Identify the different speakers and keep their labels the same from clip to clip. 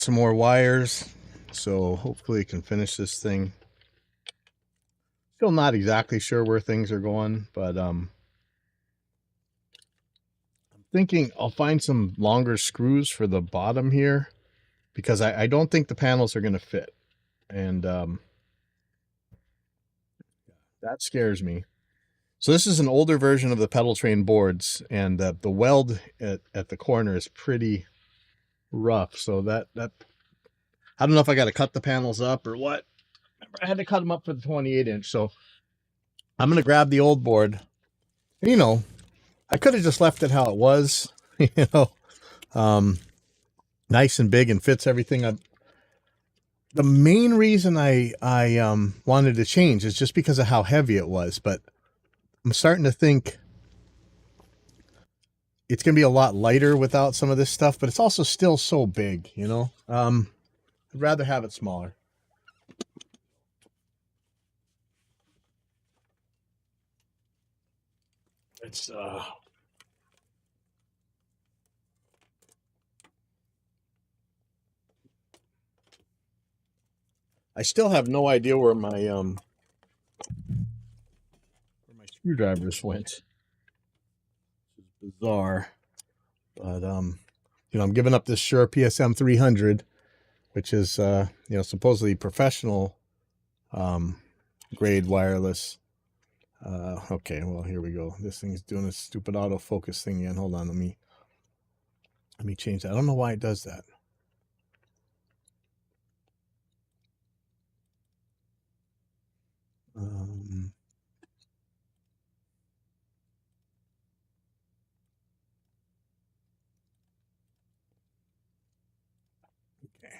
Speaker 1: some more wires, so hopefully I can finish this thing. Still not exactly sure where things are going, but I'm thinking I'll find some longer screws for the bottom here, because I don't think the panels are going to fit, and that scares me. So this is an older version of the pedal train boards, and the weld at the corner is pretty rough, so that I don't know if I got to cut the panels up or what. Remember, I had to cut them up for the 28-inch, so I'm going to grab the old board. You know, I could have just left it how it was, you know, nice and big and fits everything. The main reason I wanted to change is just because of how heavy it was, but I'm starting to think it's going to be a lot lighter without some of this stuff, but it's also still so big, you know. I'd rather have it smaller. It's I still have no idea where my screwdrivers went. This is bizarre, but you know, I'm giving up this Shure PSM 300, which is you know, supposedly professional grade wireless. Okay, well, here we go. This thing's doing a stupid autofocus thing again. Hold on, let me change that. I don't know why it does that. Okay,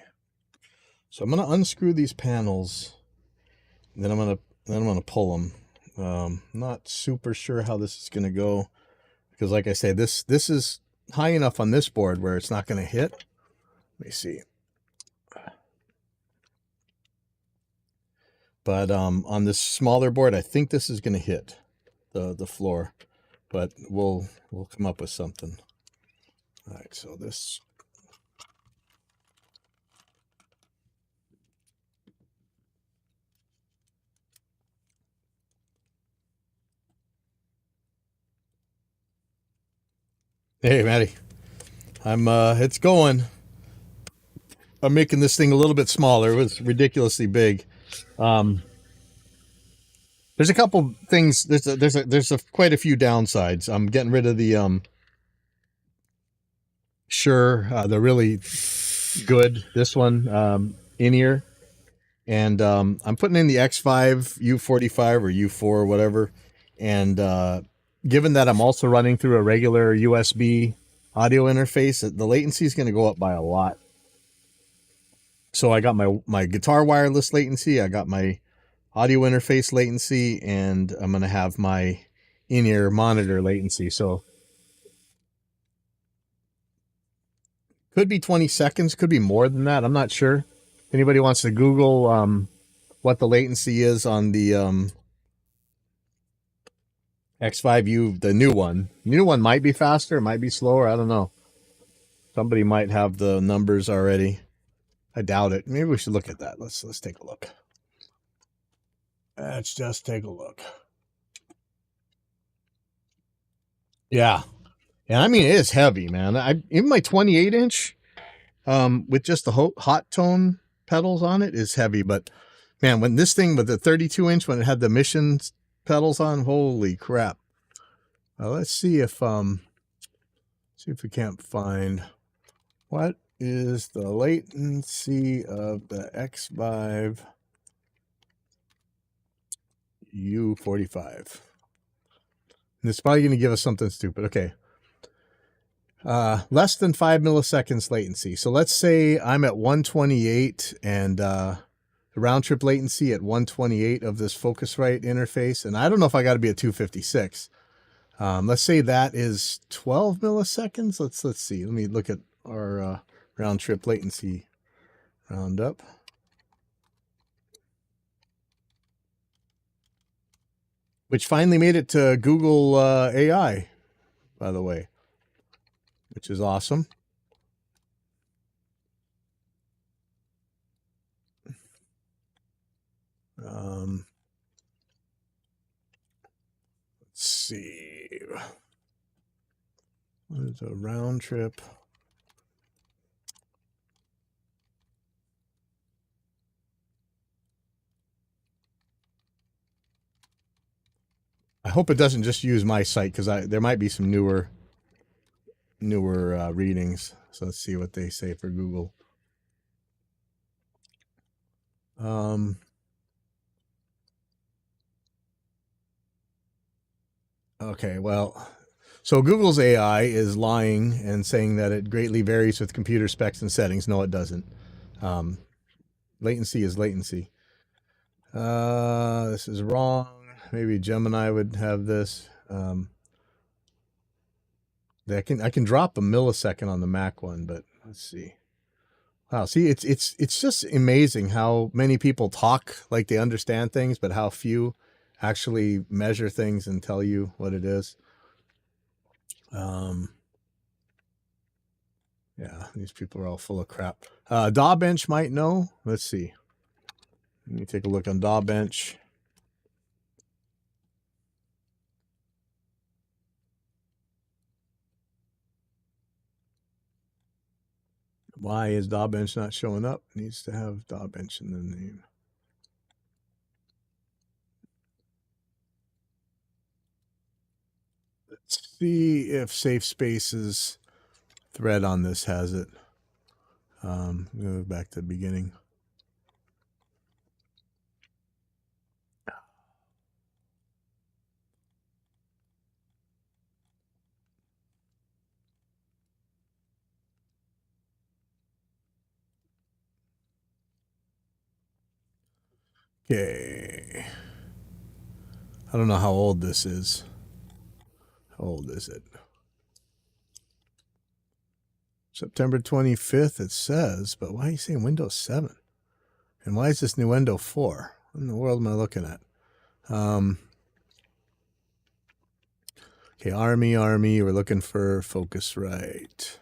Speaker 1: so I'm gonna unscrew these panels, and then I'm gonna pull them. Not super sure how this is gonna go, because like I say, this is high enough on this board where it's not gonna hit. Let me see. But on this smaller board, I think this is going to hit the floor, but we'll come up with something. All right, so this. Hey, Maddie, it's going. I'm making this thing a little bit smaller. It was ridiculously big. There's a couple things. There's quite a few downsides. I'm getting rid of the Shure, the really good, this one, in-ear, and I'm putting in the X5 U45 or U4 or whatever, and given that I'm also running through a regular USB audio interface, the latency is going to go up by a lot. So I got my guitar wireless latency, I got my audio interface latency, and I'm going to have my in-ear monitor latency. So could be 20 seconds, could be more than that. I'm not sure. If anybody wants to Google what the latency is on the X5U, the new one. The new one might be faster, it might be slower. I don't know. Somebody might have the numbers already. I doubt it. Maybe we should look at that. Let's take a look. Let's just take a look. Yeah. And I mean, it is heavy, man. Even my 28-inch with just the hot tone pedals on it is heavy. But man, when this thing with the 32-inch, when it had the Mission pedals on, holy crap. Let's see if we can't find what is the latency of the X5 U45. And it's probably going to give us something stupid. Okay. Less than 5 milliseconds latency. So let's say I'm at 128 and the round trip latency at 128 of this Focusrite interface. And I don't know if I got to be at 256. Let's say that is 12 milliseconds. Let's see. Let me look at our round trip latency roundup. Which finally made it to Google AI, by the way, which is awesome. There's a round trip. I hope it doesn't just use my site, because there might be some newer readings. So let's see what they say for Google. Okay, well, so Google's AI is lying and saying that it greatly varies with computer specs and settings. No, it doesn't. Latency is latency. This is wrong. Maybe Gemini would have this. I can drop a millisecond on the Mac one, but let's see. Wow, see, it's just amazing how many people talk like they understand things, but how few actually measure things and tell you what it is. Yeah, these people are all full of crap. DawBench might know. Let's see. Let me take a look on DawBench. Why is DawBench not showing up? It needs to have DawBench in the name. Let's see if Safe Spaces thread on this has it. Go back to the beginning. Okay. I don't know how old this is. How old is it? September 25th, it says, but why are you saying Windows 7? And why is this Nuendo 4? What in the world am I looking at? Okay, Army, we're looking for Focusrite.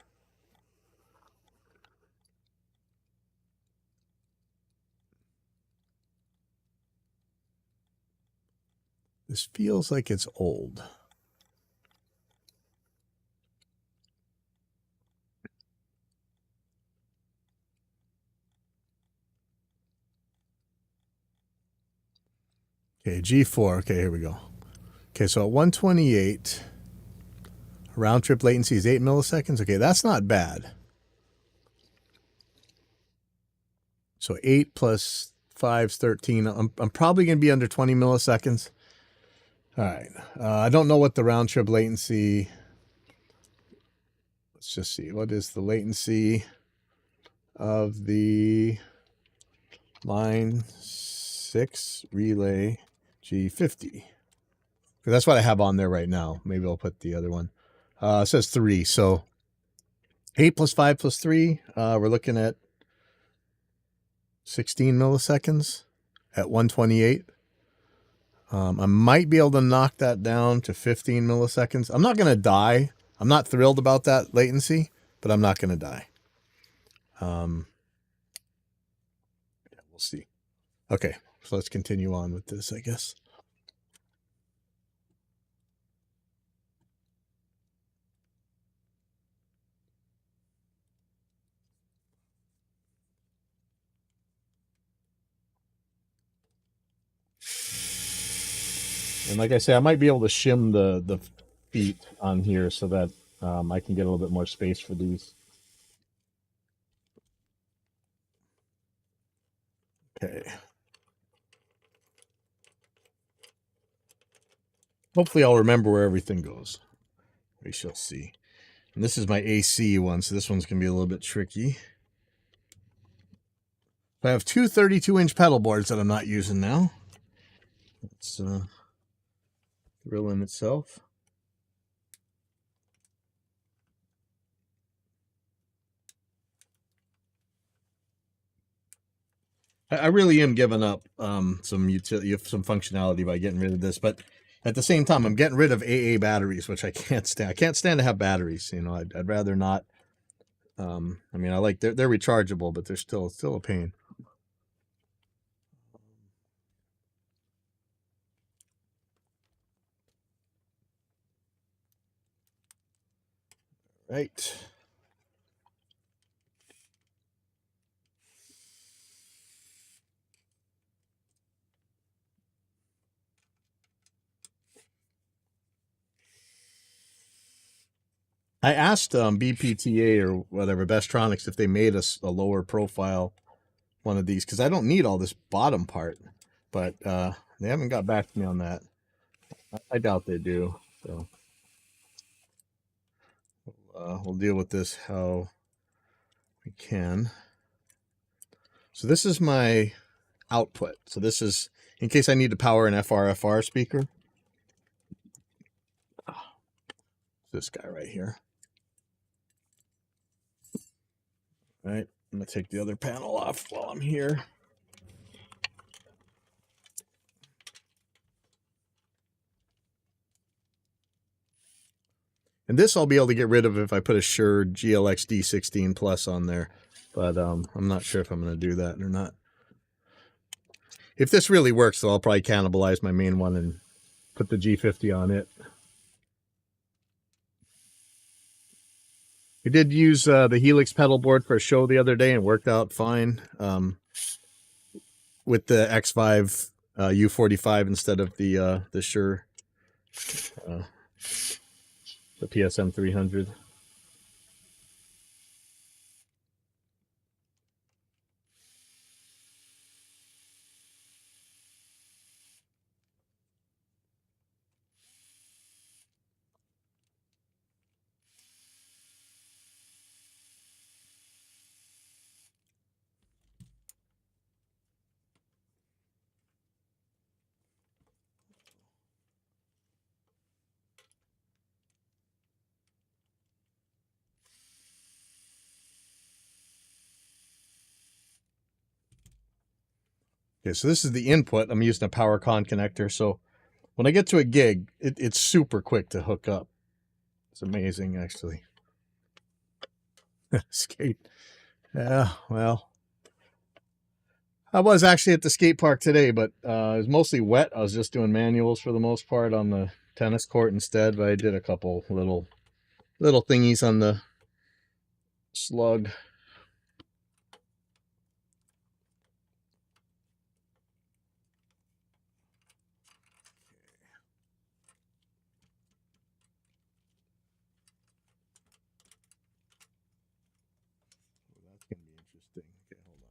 Speaker 1: This feels like it's old. Okay, G4. Okay, here we go. Okay, so at 128, round trip latency is 8 milliseconds. Okay, that's not bad. So 8 plus 5 is 13. I'm probably going to be under 20 milliseconds. All right. I don't know what the round trip latency. Let's just see. What is the latency of the line 6 relay G50? That's what I have on there right now. Maybe I'll put the other one. It says 3. So 8 plus 5 plus 3. We're looking at 16 milliseconds at 128. I might be able to knock that down to 15 milliseconds. I'm not going to die. I'm not thrilled about that latency, but I'm not going to die. We'll see. Okay, so let's continue on with this, I guess. And like I say, I might be able to shim the feet on here so that I can get a little bit more space for these. Okay. Hopefully I'll remember where everything goes. We shall see. And this is my AC one, so this one's going to be a little bit tricky. I have two 32-inch pedal boards that I'm not using now. It's drill in itself. I really am giving up some functionality by getting rid of this, but at the same time, I'm getting rid of AA batteries, which I can't stand. I can't stand to have batteries. You know, I'd rather not. I mean, I like they're rechargeable, but they're still a pain. Right. I asked BPTA or whatever, Bestronics, if they made us a lower profile one of these, because I don't need all this bottom part, but they haven't got back to me on that. I doubt they do. So we'll deal with this how we can. So this is my output. So this is in case I need to power an FR speaker. This guy right here. All right, I'm gonna take the other panel off while I'm here. And this I'll be able to get rid of if I put a Shure GLX D16 Plus on there. But I'm not sure if I'm going to do that or not. If this really works, though, I'll probably cannibalize my main one and put the G50 on it. I did use the Helix pedal board for a show the other day and worked out fine with the X5 U45 instead of the Shure, the PSM 300. Okay, so this is the input. I'm using a PowerCon connector. So when I get to a gig, it's super quick to hook up. It's amazing, actually. Skate. Yeah, well, I was actually at the skate park today, but it was mostly wet. I was just doing manuals for the most part on the tennis court instead, but I did a couple little thingies on the slug. That's going to be interesting. Okay, hold on.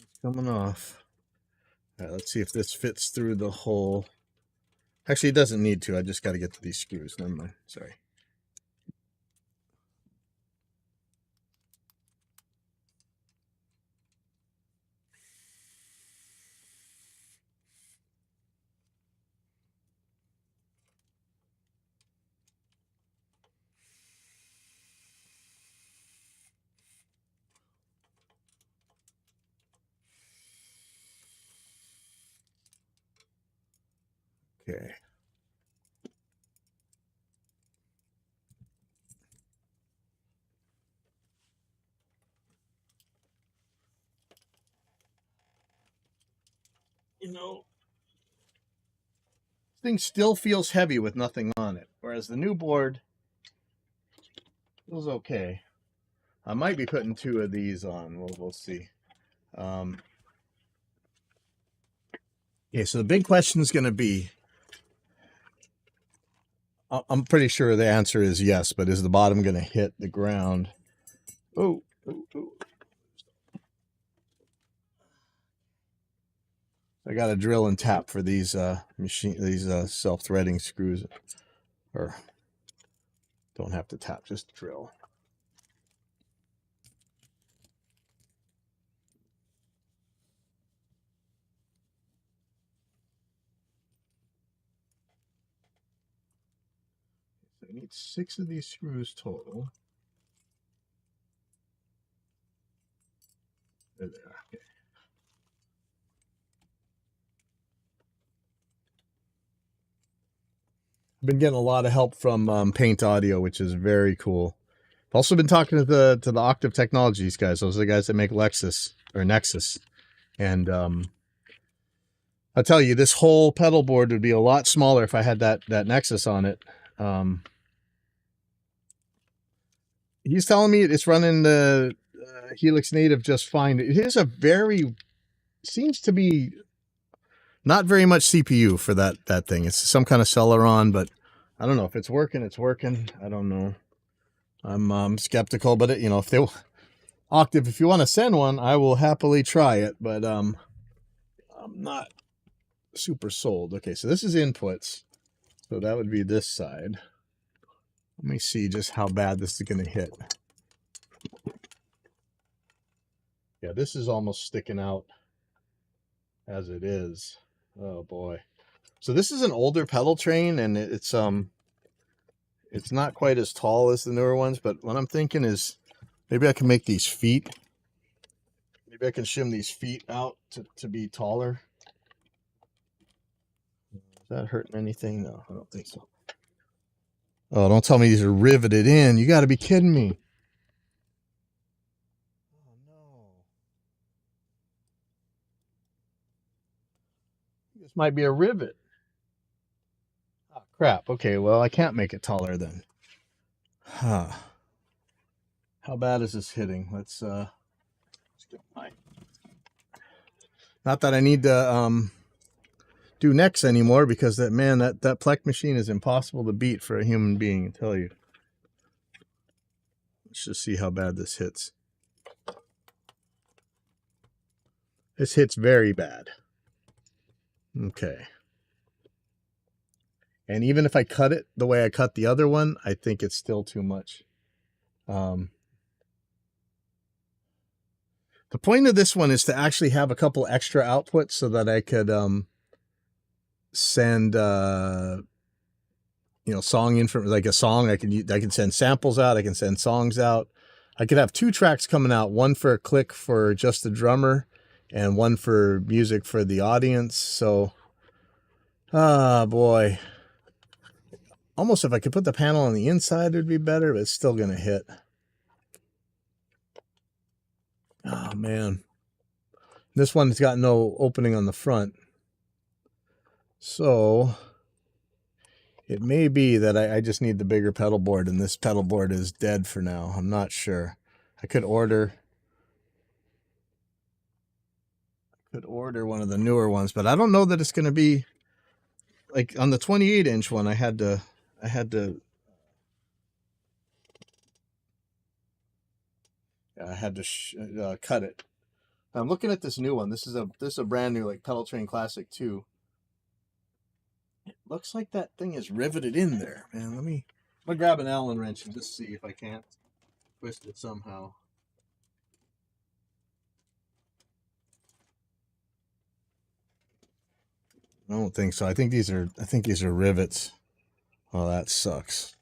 Speaker 1: It's coming off. All right, let's see if this fits through the hole. Actually, it doesn't need to. I just got to get to these screws. Never mind. Sorry. Okay. You know, this thing still feels heavy with nothing on it, whereas the new board feels okay. I might be putting 2 of these on. We'll see. Okay, so the big question is going to be, I'm pretty sure the answer is yes, but is the bottom going to hit the ground? Oh. I got to drill and tap for these self-threading screws, or don't have to tap, just drill. So I need 6 of these screws total. There they are. Okay. I've been getting a lot of help from Paint Audio, which is very cool. I've also been talking to the Octave Technologies guys. Those are the guys that make Lexus or Nexus. And I'll tell you, this whole pedal board would be a lot smaller if I had that Nexus on it. He's telling me it's running the Helix Native just fine. It is a very, seems to be not very much CPU for that thing. It's some kind of Celeron, but I don't know if it's working. It's working. I don't know. I'm skeptical, but you know, if they Octave, if you want to send one, I will happily try it. But I'm not super sold. Okay, so this is inputs, so that would be this side. Let me see just how bad this is going to hit. Yeah, this is almost sticking out as it is. Oh boy. So this is an older pedal train, and it's not quite as tall as the newer ones, but what I'm thinking is maybe I can make these feet. Maybe I can shim these feet out to be taller. Is that hurting anything? No, I don't think so. Oh, don't tell me these are riveted in. You got to be kidding me. Oh, no. This might be a rivet. Oh, crap. Okay, well, I can't make it taller then. Huh. How bad is this hitting? Let's get my... Not that I need to do necks anymore, because that Plek machine is impossible to beat for a human being, I tell you. Let's just see how bad this hits. This hits very bad. Okay. And even if I cut it the way I cut the other one, I think it's still too much. The point of this one is to actually have a couple extra outputs so that I could send you know, song info, like a song. I can send samples out. I can send songs out. I could have 2 tracks coming out, one for a click for just the drummer and one for music for the audience. So, boy, almost if I could put the panel on the inside, it'd be better, but it's still going to hit. Oh man, this one's got no opening on the front. So it may be that I just need the bigger pedal board, and this pedal board is dead for now. I'm not sure. I could order one of the newer ones, but I don't know that it's going to be like on the 28-inch one. I had to cut it. I'm looking at this new one. This is a brand new, like, Pedal Train Classic 2. It looks like that thing is riveted in there, man. I'm gonna grab an Allen wrench and just see if I can't twist it somehow. I don't think so. I think these are rivets. Oh, that sucks.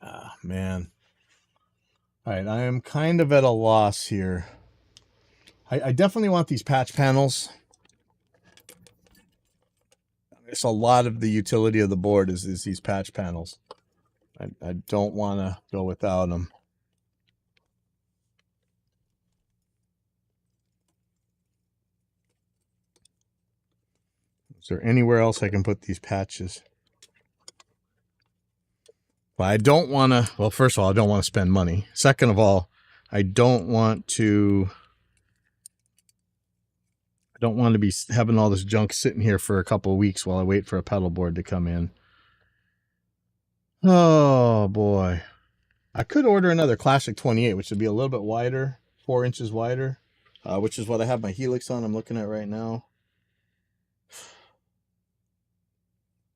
Speaker 1: Ah, man. All right, I am kind of at a loss here. I definitely want these patch panels. It's a lot of the utility of the board is these patch panels. I don't want to go without them. Is there anywhere else I can put these patches? But I don't want to, well, first of all, I don't want to spend money. Second of all, I don't want to be having all this junk sitting here for a couple of weeks while I wait for a pedal board to come in. Oh boy. I could order another Classic 28, which would be a little bit wider, 4 inches wider, which is what I have my Helix on. I'm looking at right now.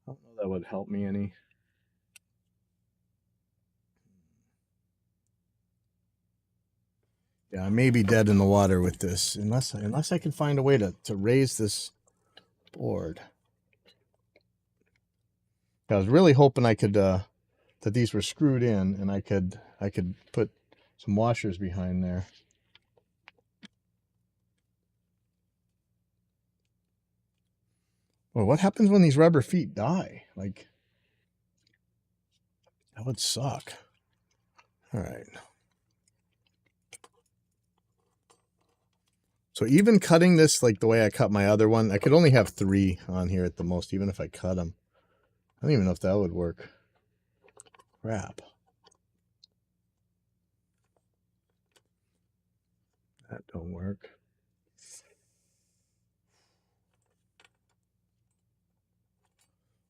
Speaker 1: I don't know if that would help me any. Yeah, I may be dead in the water with this, unless I can find a way to raise this board. I was really hoping I could that these were screwed in, and I could put some washers behind there. Well, what happens when these rubber feet die? Like, that would suck. All right. So even cutting this like the way I cut my other one, I could only have 3 on here at the most, even if I cut them. I don't even know if that would work. Crap. That don't work.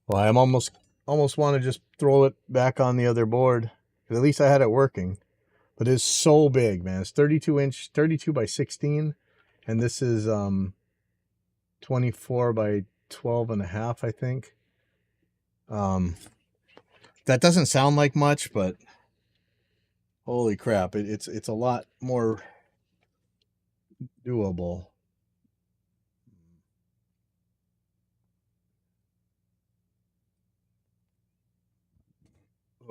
Speaker 1: Well, I'm almost want to just throw it back on the other board. At least I had it working. But it's so big, man. It's 32 by 16. And this is 24 by 12 and a half, I think. That doesn't sound like much, but holy crap, it's a lot more doable.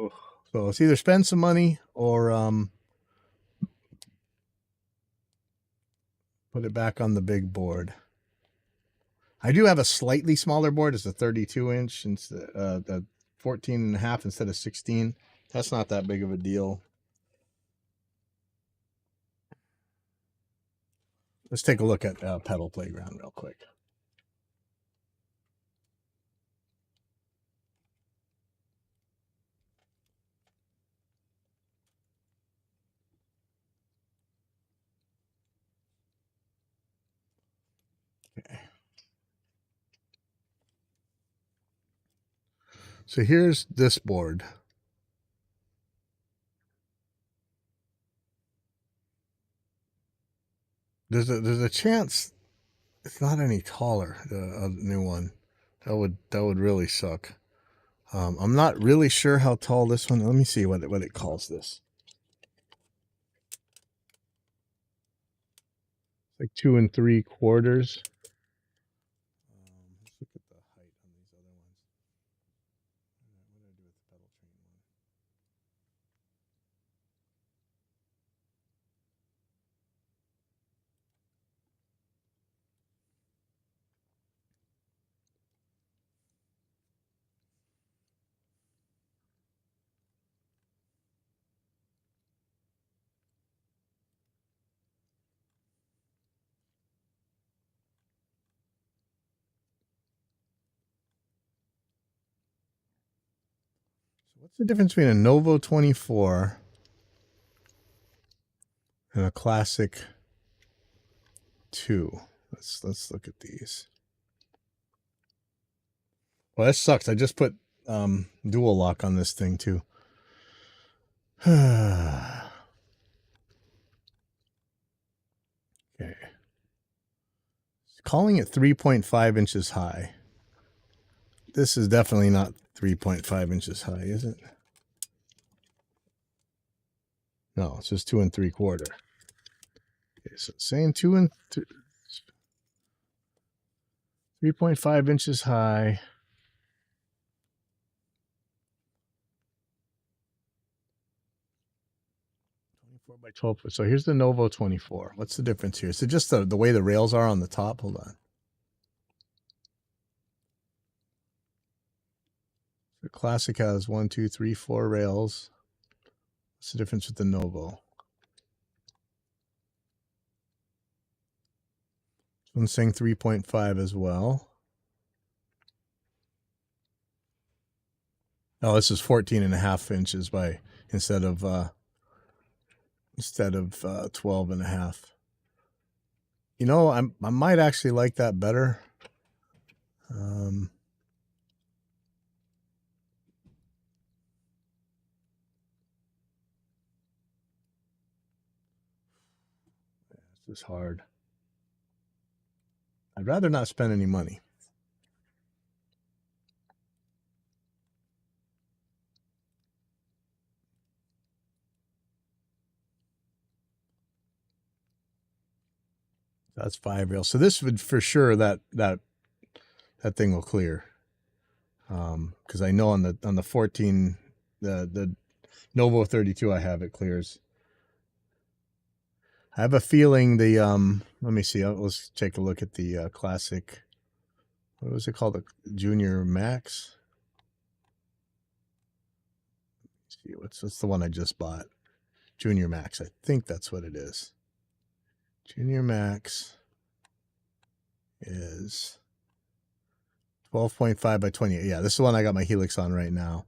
Speaker 1: Ugh. So it's either spend some money or put it back on the big board. I do have a slightly smaller board. It's a 32 inch instead the 14 and a half instead of 16. That's not that big of a deal. Let's take a look at Pedal Playground real quick. Okay. So here's this board. There's a chance it's not any taller. A new one that would really suck. I'm not really sure how tall this one. Let me see what it calls this. Like 2 3/4. Let's look at the height on these other ones. What did I do with the pedal train one? What's the difference between a Novo 24 and a Classic 2? Let's look at these. Well, that sucks. I just put dual lock on this thing too. Okay. Calling it 3.5 inches high. This is definitely not 3.5 inches high, is it? No, it's just 2 3/4. Okay, so saying 3.5 inches high. By 12. So here's the Novo 24. What's the difference here? Is it just the way the rails are on the top? Hold on. The Classic has 1, 2, 3, 4 rails. What's the difference with the Novo? This one's saying 3.5 as well. Oh, this is 14 and a half inches by instead of 12 and a half. You know, I might actually like that better. This is hard. I'd rather not spend any money. That's 5 rails. So this would for sure that thing will clear. Because I know on the 14, the Novo 32 I have, it clears. I have a feeling the let me see. Let's take a look at the Classic what was it called? The Junior Max? Let's see, what's the one I just bought? Junior Max. I think that's what it is. Junior Max is 12.5 by 28. Yeah, this is the one I got my Helix on right now.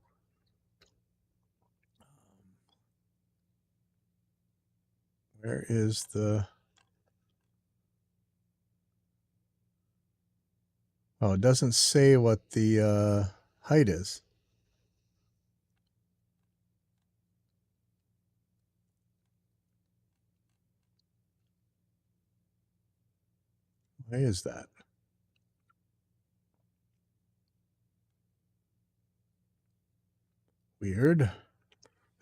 Speaker 1: Where is the... Oh, it doesn't say what the height is. Why is that? Weird.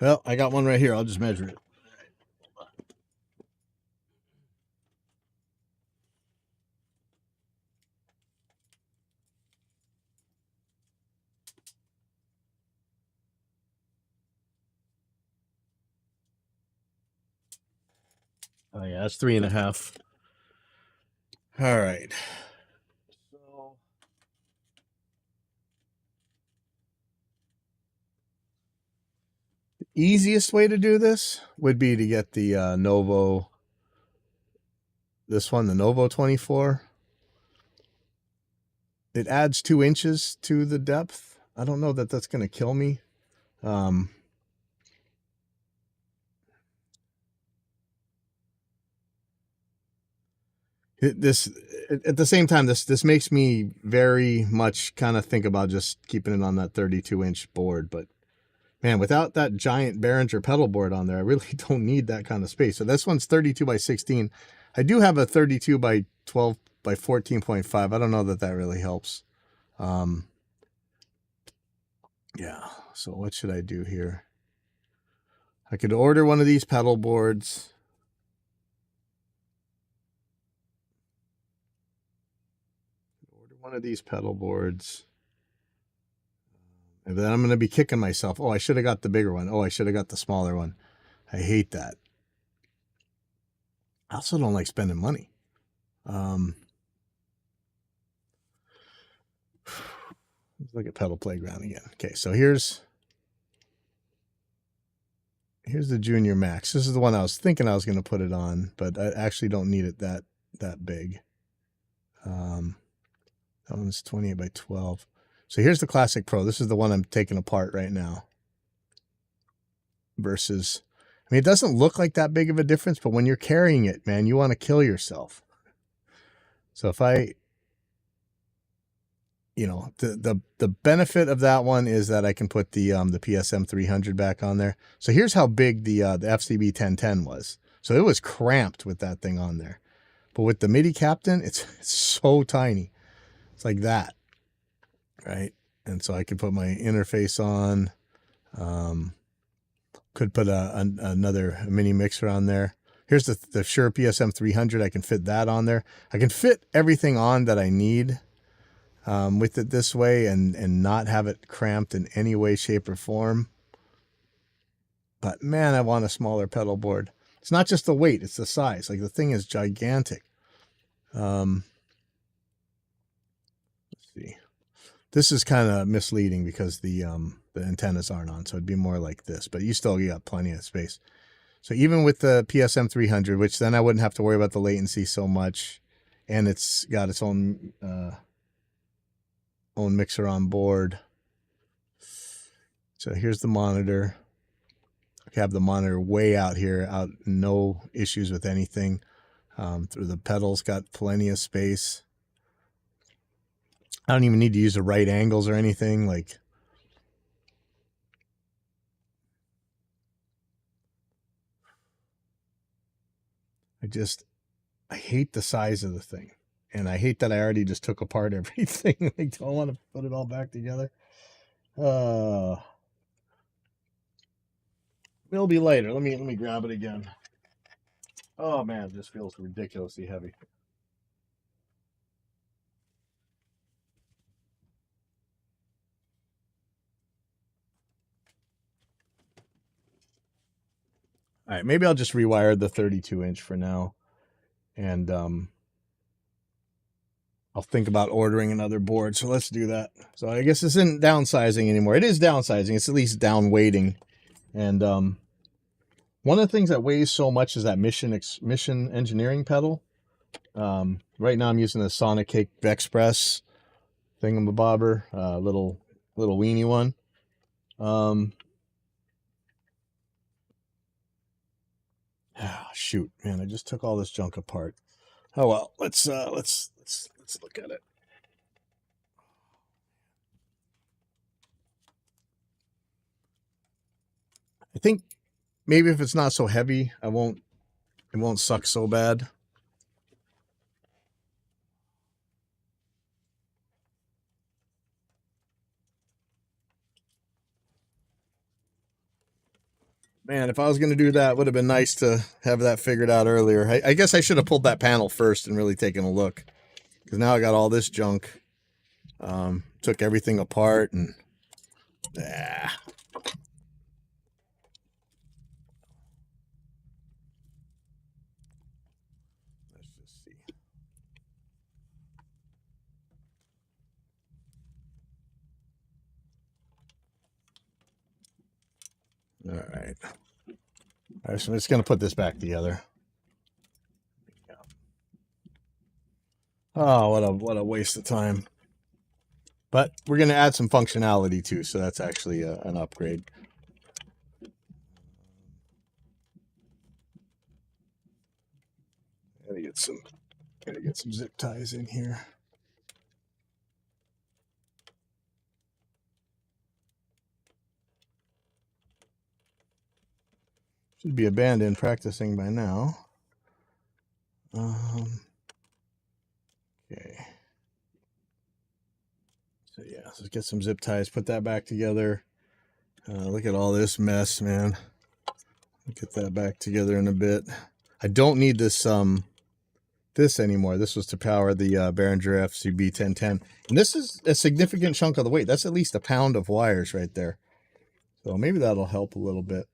Speaker 1: Well, I got one right here. I'll just measure it. Oh yeah, that's 3.5. All right. So the easiest way to do this would be to get the Novo. This one, the Novo 24. It adds 2 inches to the depth. I don't know that that's going to kill me. This at the same time, this makes me very much kind of think about just keeping it on that 32-inch board. But man, without that giant Behringer pedal board on there, I really don't need that kind of space. So this one's 32 by 16. I do have a 32 by 12 by 14.5. I don't know that that really helps. Yeah, so what should I do here? I could order one of these pedal boards. One of these pedal boards. And then I'm going to be kicking myself. Oh, I should have got the bigger one. Oh, I should have got the smaller one. I hate that. I also don't like spending money. Let's look at Pedal Playground again. Okay, so here's the Junior Max. This is the one I was thinking I was going to put it on, but I actually don't need it that big. That one's 28 by 12. So here's the Classic Pro. This is the one I'm taking apart right now. Versus, I mean, it doesn't look like that big of a difference, but when you're carrying it, man, you want to kill yourself. So if I, you know, the benefit of that one is that I can put the PSM 300 back on there. So here's how big the FCB 1010 was. So it was cramped with that thing on there. But with the MIDI Captain, it's so tiny. It's like that, right? And so I could put my interface on. Could put another mini mixer on there. Here's the Shure PSM 300. I can fit that on there. I can fit everything on that I need with it this way and not have it cramped in any way, shape, or form. But man, I want a smaller pedal board. It's not just the weight, it's the size. Like the thing is gigantic. Let's see. This is kind of misleading because the antennas aren't on, so it'd be more like this. But you still got plenty of space. So even with the PSM 300, which then I wouldn't have to worry about the latency so much, and it's got its own mixer on board. So here's the monitor. I have the monitor way out here, no issues with anything. Through the pedals, got plenty of space. I don't even need to use the right angles or anything. Like, I hate the size of the thing. And I hate that I already just took apart everything. I don't want to put it all back together. It'll be later. Let me grab it again. Oh man, this feels ridiculously heavy. All right, maybe I'll just rewire the 32-inch for now. And I'll think about ordering another board. So let's do that. So I guess this isn't downsizing anymore. It is downsizing. It's at least down weighting. And one of the things that weighs so much is that mission engineering pedal. Right now I'm using the Sonic Cake Express thingamabobber, little weenie one. Shoot, man, I just took all this junk apart. Oh well, let's look at it. I think maybe if it's not so heavy, it won't suck so bad. Man, if I was going to do that, it would have been nice to have that figured out earlier. I guess I should have pulled that panel first and really taken a look, because now I got all this junk. Took everything apart and let's just see. All right. All right, so I'm just going to put this back together. Oh, what a waste of time. But we're going to add some functionality too, so that's actually an upgrade. Gotta get some zip ties in here. Should be abandoned practicing by now. Okay. So yeah, let's get some zip ties, put that back together. Look at all this mess, man. I'll get that back together in a bit. I don't need this this anymore. This was to power the Behringer FCB 1010. And this is a significant chunk of the weight. That's at least a pound of wires right there. So maybe that'll help a little bit.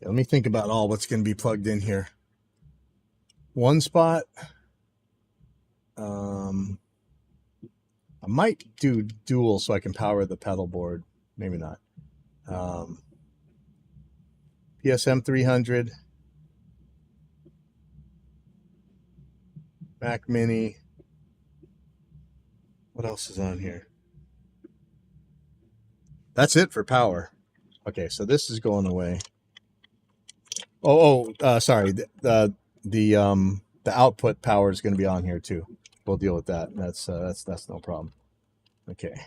Speaker 1: Let me think about all what's going to be plugged in here. One spot. I might do dual so I can power the pedal board. Maybe not. PSM 300. Mac Mini. What else is on here? That's it for power. Okay, so this is going away. Sorry. The output power is going to be on here too. We'll deal with that. That's no problem. Okay.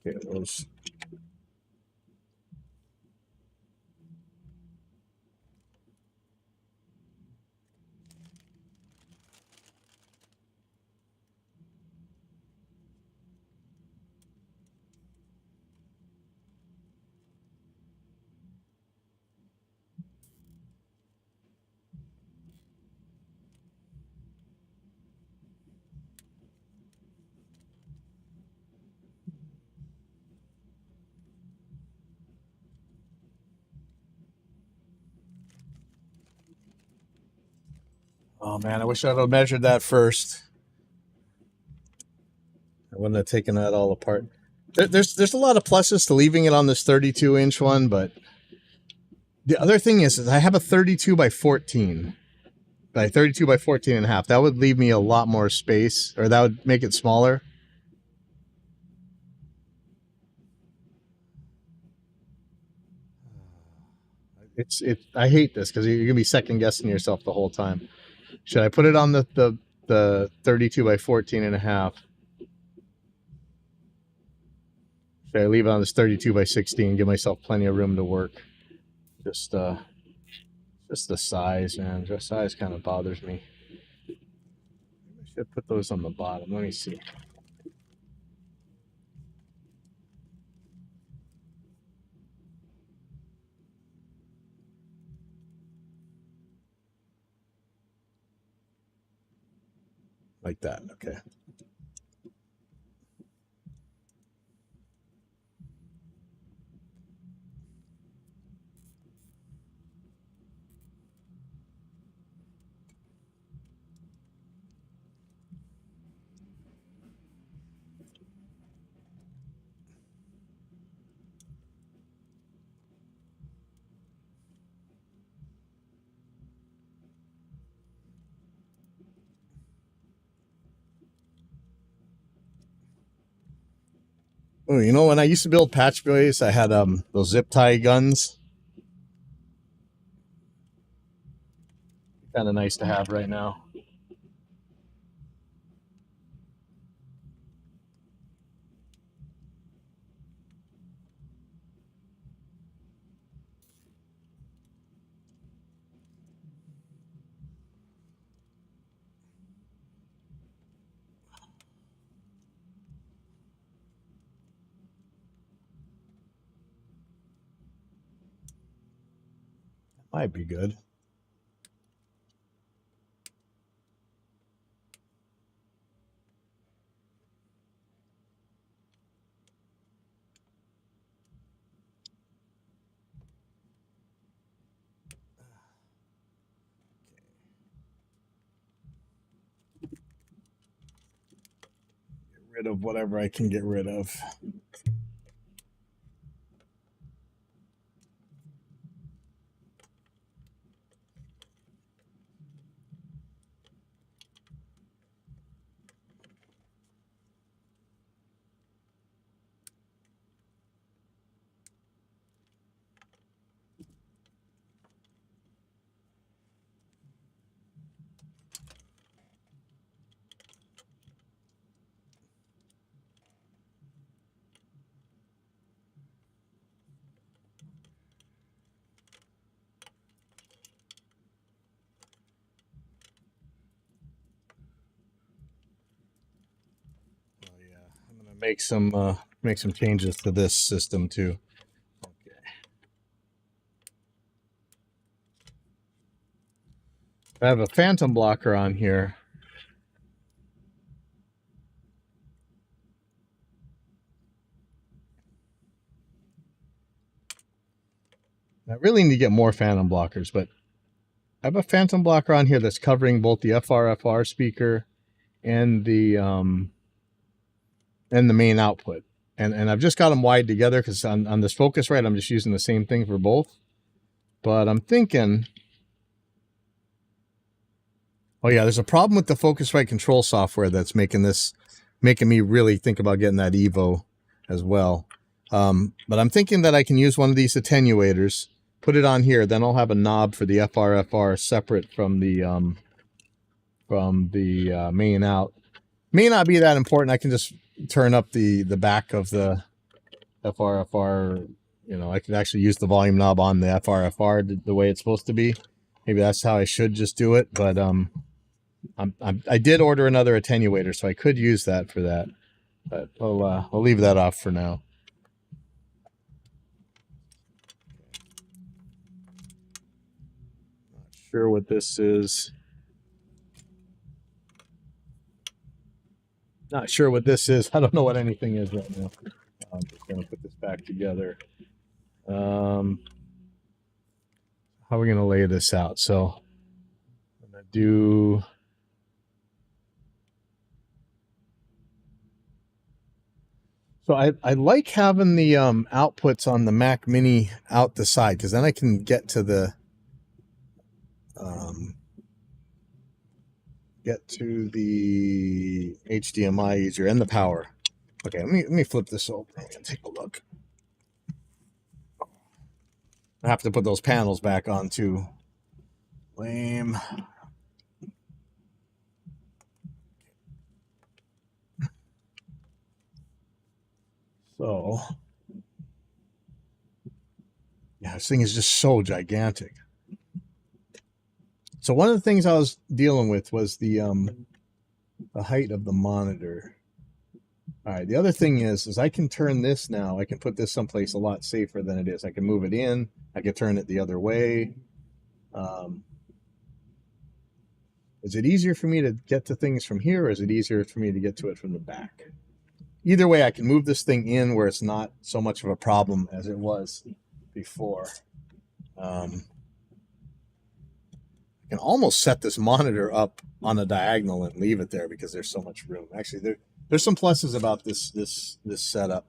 Speaker 1: Okay, those. Oh man, I wish I'd have measured that first. I wouldn't have taken that all apart. There's a lot of pluses to leaving it on this 32-inch one, but the other thing is I have a 32 by 14. By 32 by 14 and a half. That would leave me a lot more space, or that would make it smaller. I hate this because you're gonna be second guessing yourself the whole time. Should I put it on the 32 by 14 and a half? Should I leave it on this 32 by 16? Give myself plenty of room to work. Just the size, man. The size kind of bothers me. I should put those on the bottom. Let me see. Like that. Okay. Oh, you know, when I used to build patch boys, I had those zip tie guns. Kind of nice to have right now. Might be good. Get rid of whatever I can get rid of. Make some changes to this system too. Okay. I have a phantom blocker on here. I really need to get more phantom blockers, but I have a phantom blocker on here that's covering both the FR speaker and the main output. And I've just got them wired together because on this Focusrite, I'm just using the same thing for both. But I'm thinking, oh yeah, there's a problem with the Focusrite control software that's making me really think about getting that Evo as well. But I'm thinking that I can use one of these attenuators, put it on here, then I'll have a knob for the FR separate from the main out. May not be that important. I can just turn up the back of the FR. You know, I could actually use the volume knob on the FR the way it's supposed to be. Maybe that's how I should just do it. But I did order another attenuator, so I could use that for that. But I'll leave that off for now. Not sure what this is. Not sure what this is. I don't know what anything is right now. I'm just going to put this back together. How are we going to lay this out? So I'm going to do... So I like having the outputs on the Mac Mini out the side, because then I can get to the HDMI easier and the power. Okay, let me flip this over and take a look. I have to put those panels back on too. Lame. So, yeah, this thing is just so gigantic. So one of the things I was dealing with was the height of the monitor. All right, the other thing is I can turn this now. I can put this someplace a lot safer than it is. I can move it in. I can turn it the other way. Is it easier for me to get to things from here, or is it easier for me to get to it from the back? Either way, I can move this thing in where it's not so much of a problem as it was before. I can almost set this monitor up on a diagonal and leave it there because there's so much room. Actually, there's some pluses about this setup.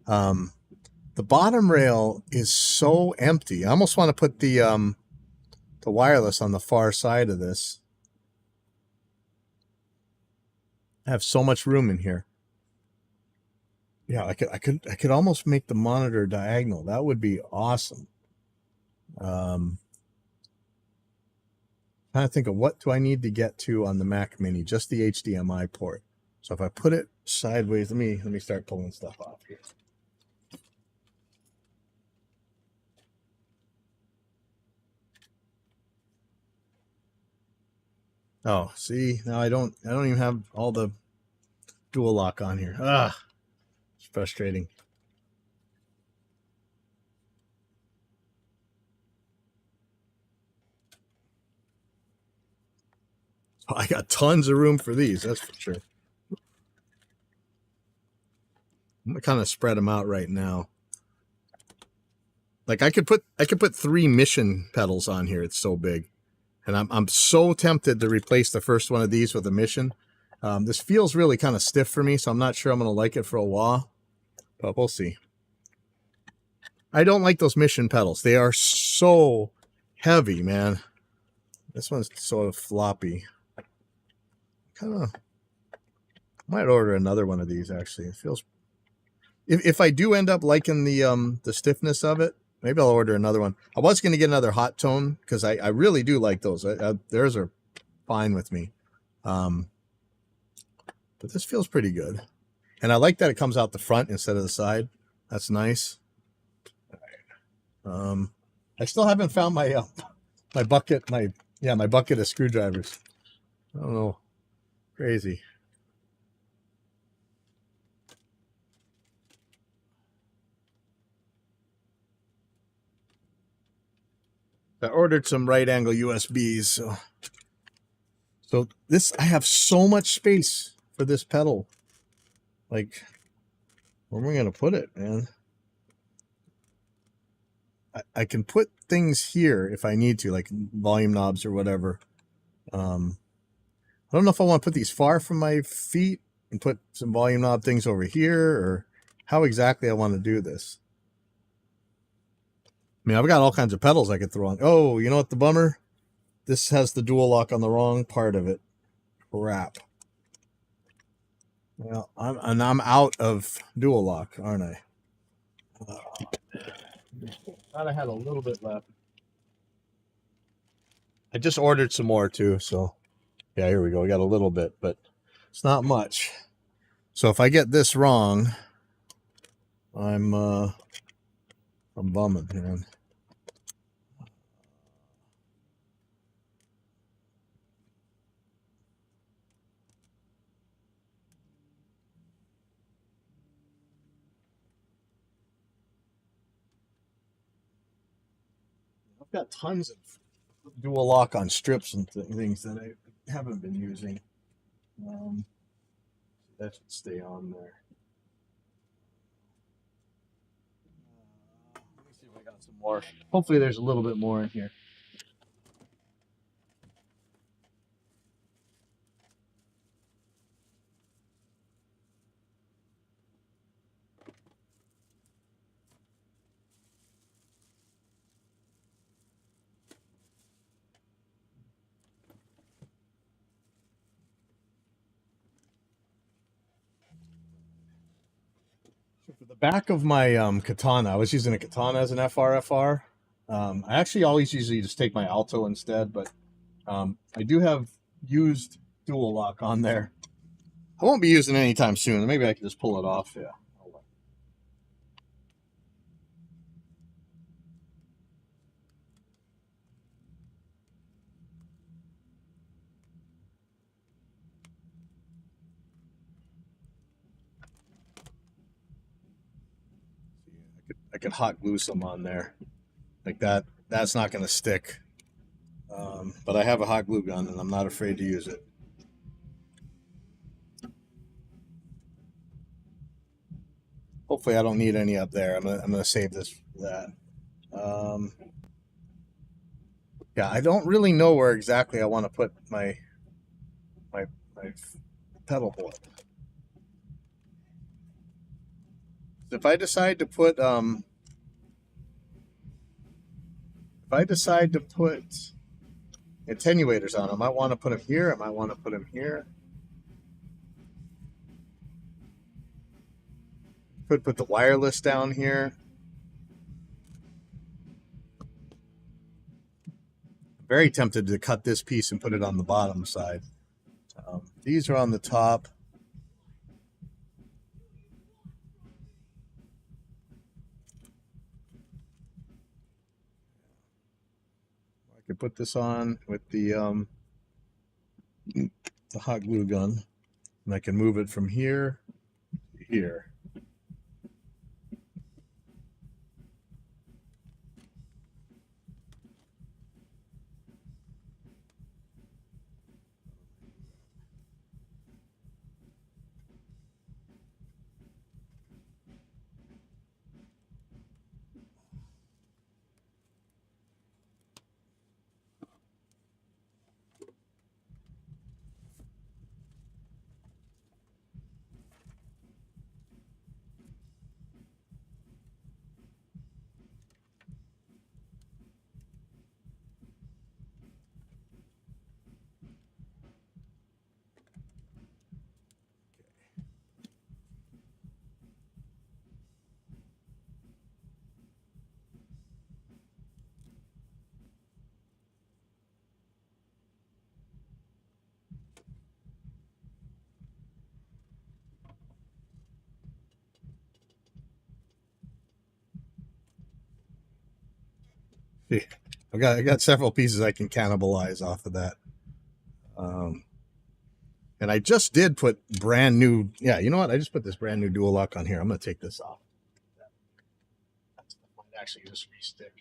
Speaker 1: The bottom rail is so empty. I almost want to put the wireless on the far side of this. I have so much room in here. Yeah, I could almost make the monitor diagonal. That would be awesome. Trying to think of what do I need to get to on the Mac Mini, just the HDMI port. So if I put it sideways, let me start pulling stuff off here. Oh, see, now I don't even have all the dual lock on here. Ah, it's frustrating. Oh, I got tons of room for these, that's for sure. I'm gonna kind of spread them out right now. Like I could put 3 mission pedals on here. It's so big, and I'm so tempted to replace the first one of these with a mission. This feels really kind of stiff for me, so I'm not sure I'm gonna like it for a while, but we'll see. I don't like those mission pedals. They are so heavy, man. This one's sort of floppy. Kind of might order another one of these. Actually, it feels. If I do end up liking the stiffness of it, maybe I'll order another one. I was going to get another hot tone because I really do like those. Theirs are fine with me. But this feels pretty good. And I like that it comes out the front instead of the side. That's nice. I still haven't found my my bucket of screwdrivers. I don't know. Crazy. I ordered some right angle USBs, so this, I have so much space for this pedal. Like, where am I gonna put it, man? I can put things here if I need to, like volume knobs or whatever. I don't know if I want to put these far from my feet and put some volume knob things over here, or how exactly I want to do this. I mean, I've got all kinds of pedals I could throw on. Oh, you know what the bummer? This has the dual lock on the wrong part of it. Crap. Well, I'm out of dual lock, aren't I? Thought I had a little bit left. I just ordered some more too, so yeah, here we go. We got a little bit, but it's not much. So if I get this wrong, I'm bumming, man. I've got tons of dual lock on strips and things that I haven't been using. That should stay on there. Let me see if I got some more. Hopefully there's a little bit more in here. For the back of my katana, I was using a katana as an FRFR. I actually always usually just take my alto instead, but I do have used dual lock on there. I won't be using it anytime soon. Maybe I can just pull it off. Yeah. I could hot glue some on there like that. That's not going to stick. But I have a hot glue gun and I'm not afraid to use it. Hopefully I don't need any up there. I'm gonna save this for that. Yeah, I don't really know where exactly I want to put my pedal board. If I decide to put attenuators on them, I might want to put them here. I might want to put them here. Could put the wireless down here. Very tempted to cut this piece and put it on the bottom side. These are on the top. I could put this on with the hot glue gun, and I can move it from here to here. See, I got several pieces I can cannibalize off of that. And I just did put brand new. Yeah, you know what? I just put this brand new dual lock on here. I'm gonna take this off. That might actually just re-stick.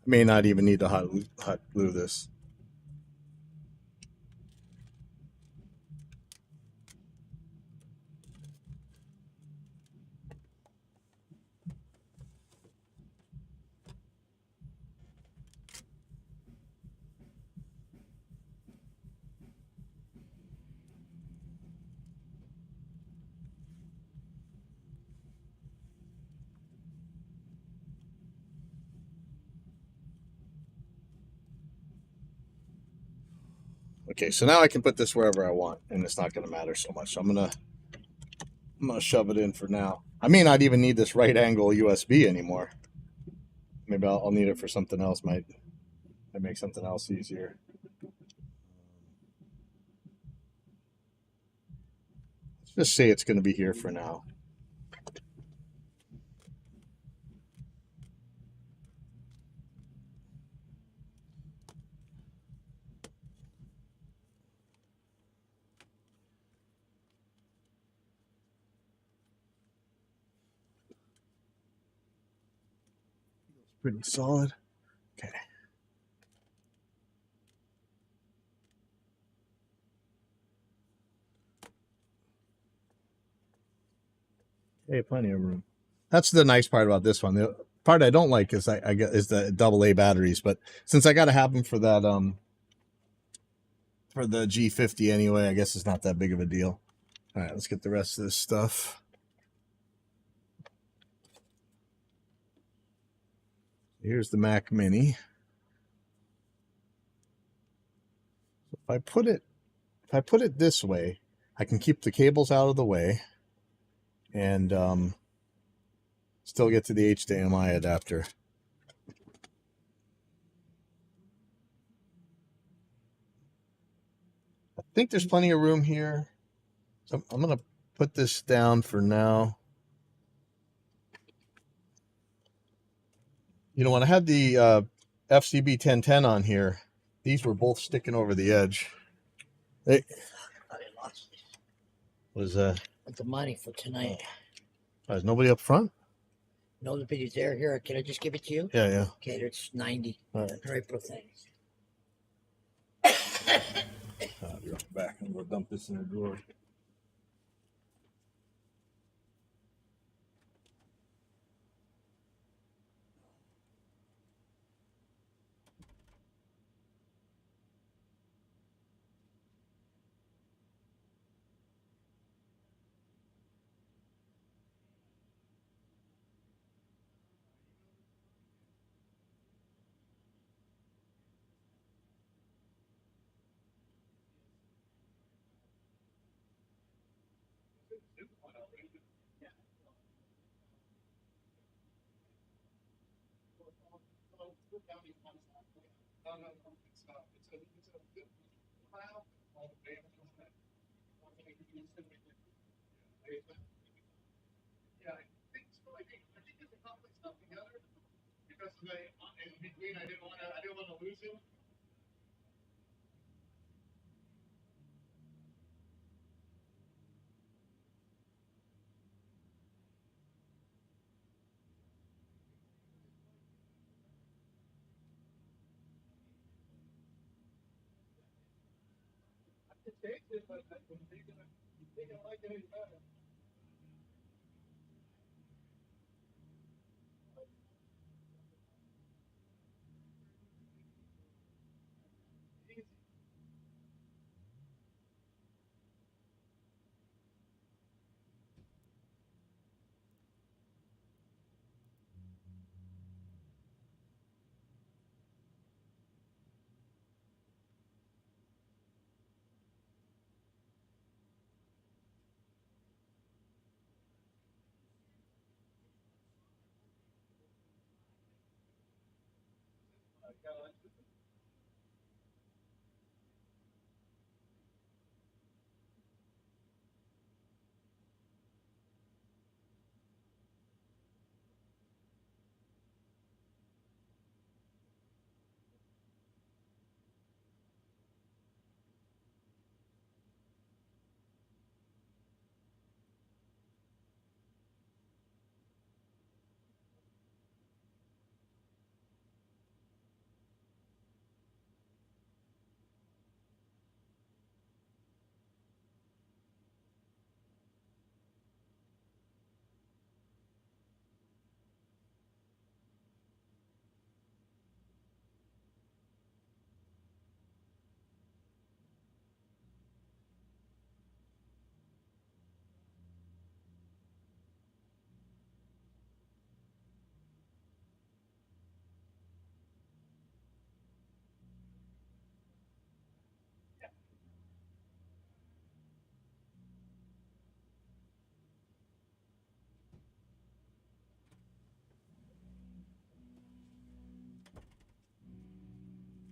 Speaker 1: I may not even need to hot glue this. Okay, so now I can put this wherever I want, and it's not going to matter so much. So I'm gonna shove it in for now. I may not even need this right angle USB anymore. Maybe I'll need it for something else. Might make something else easier. Let's just say it's going to be here for now. Pretty solid. Okay. Hey, plenty of room. That's the nice part about this one. The part I don't like is I get is the AA batteries, but since I got to have them for that for the G50 anyway, I guess it's not that big of a deal. All right, let's get the rest of this stuff. Here's the Mac Mini. if I put it this way, I can keep the cables out of the way and still get to the HDMI adapter. I think there's plenty of room here. So I'm going to put this down for now. You know, when I had the FCB 1010 on here, these were both sticking over the edge. They was
Speaker 2: the money for tonight.
Speaker 1: Is nobody up front?
Speaker 2: No, the video's there. Here, can I just give it to you?
Speaker 1: Yeah, yeah.
Speaker 2: Okay, it's 90.
Speaker 1: All right.
Speaker 2: Right, bro, thanks.
Speaker 3: I'll be right back. I'm gonna dump this in the drawer.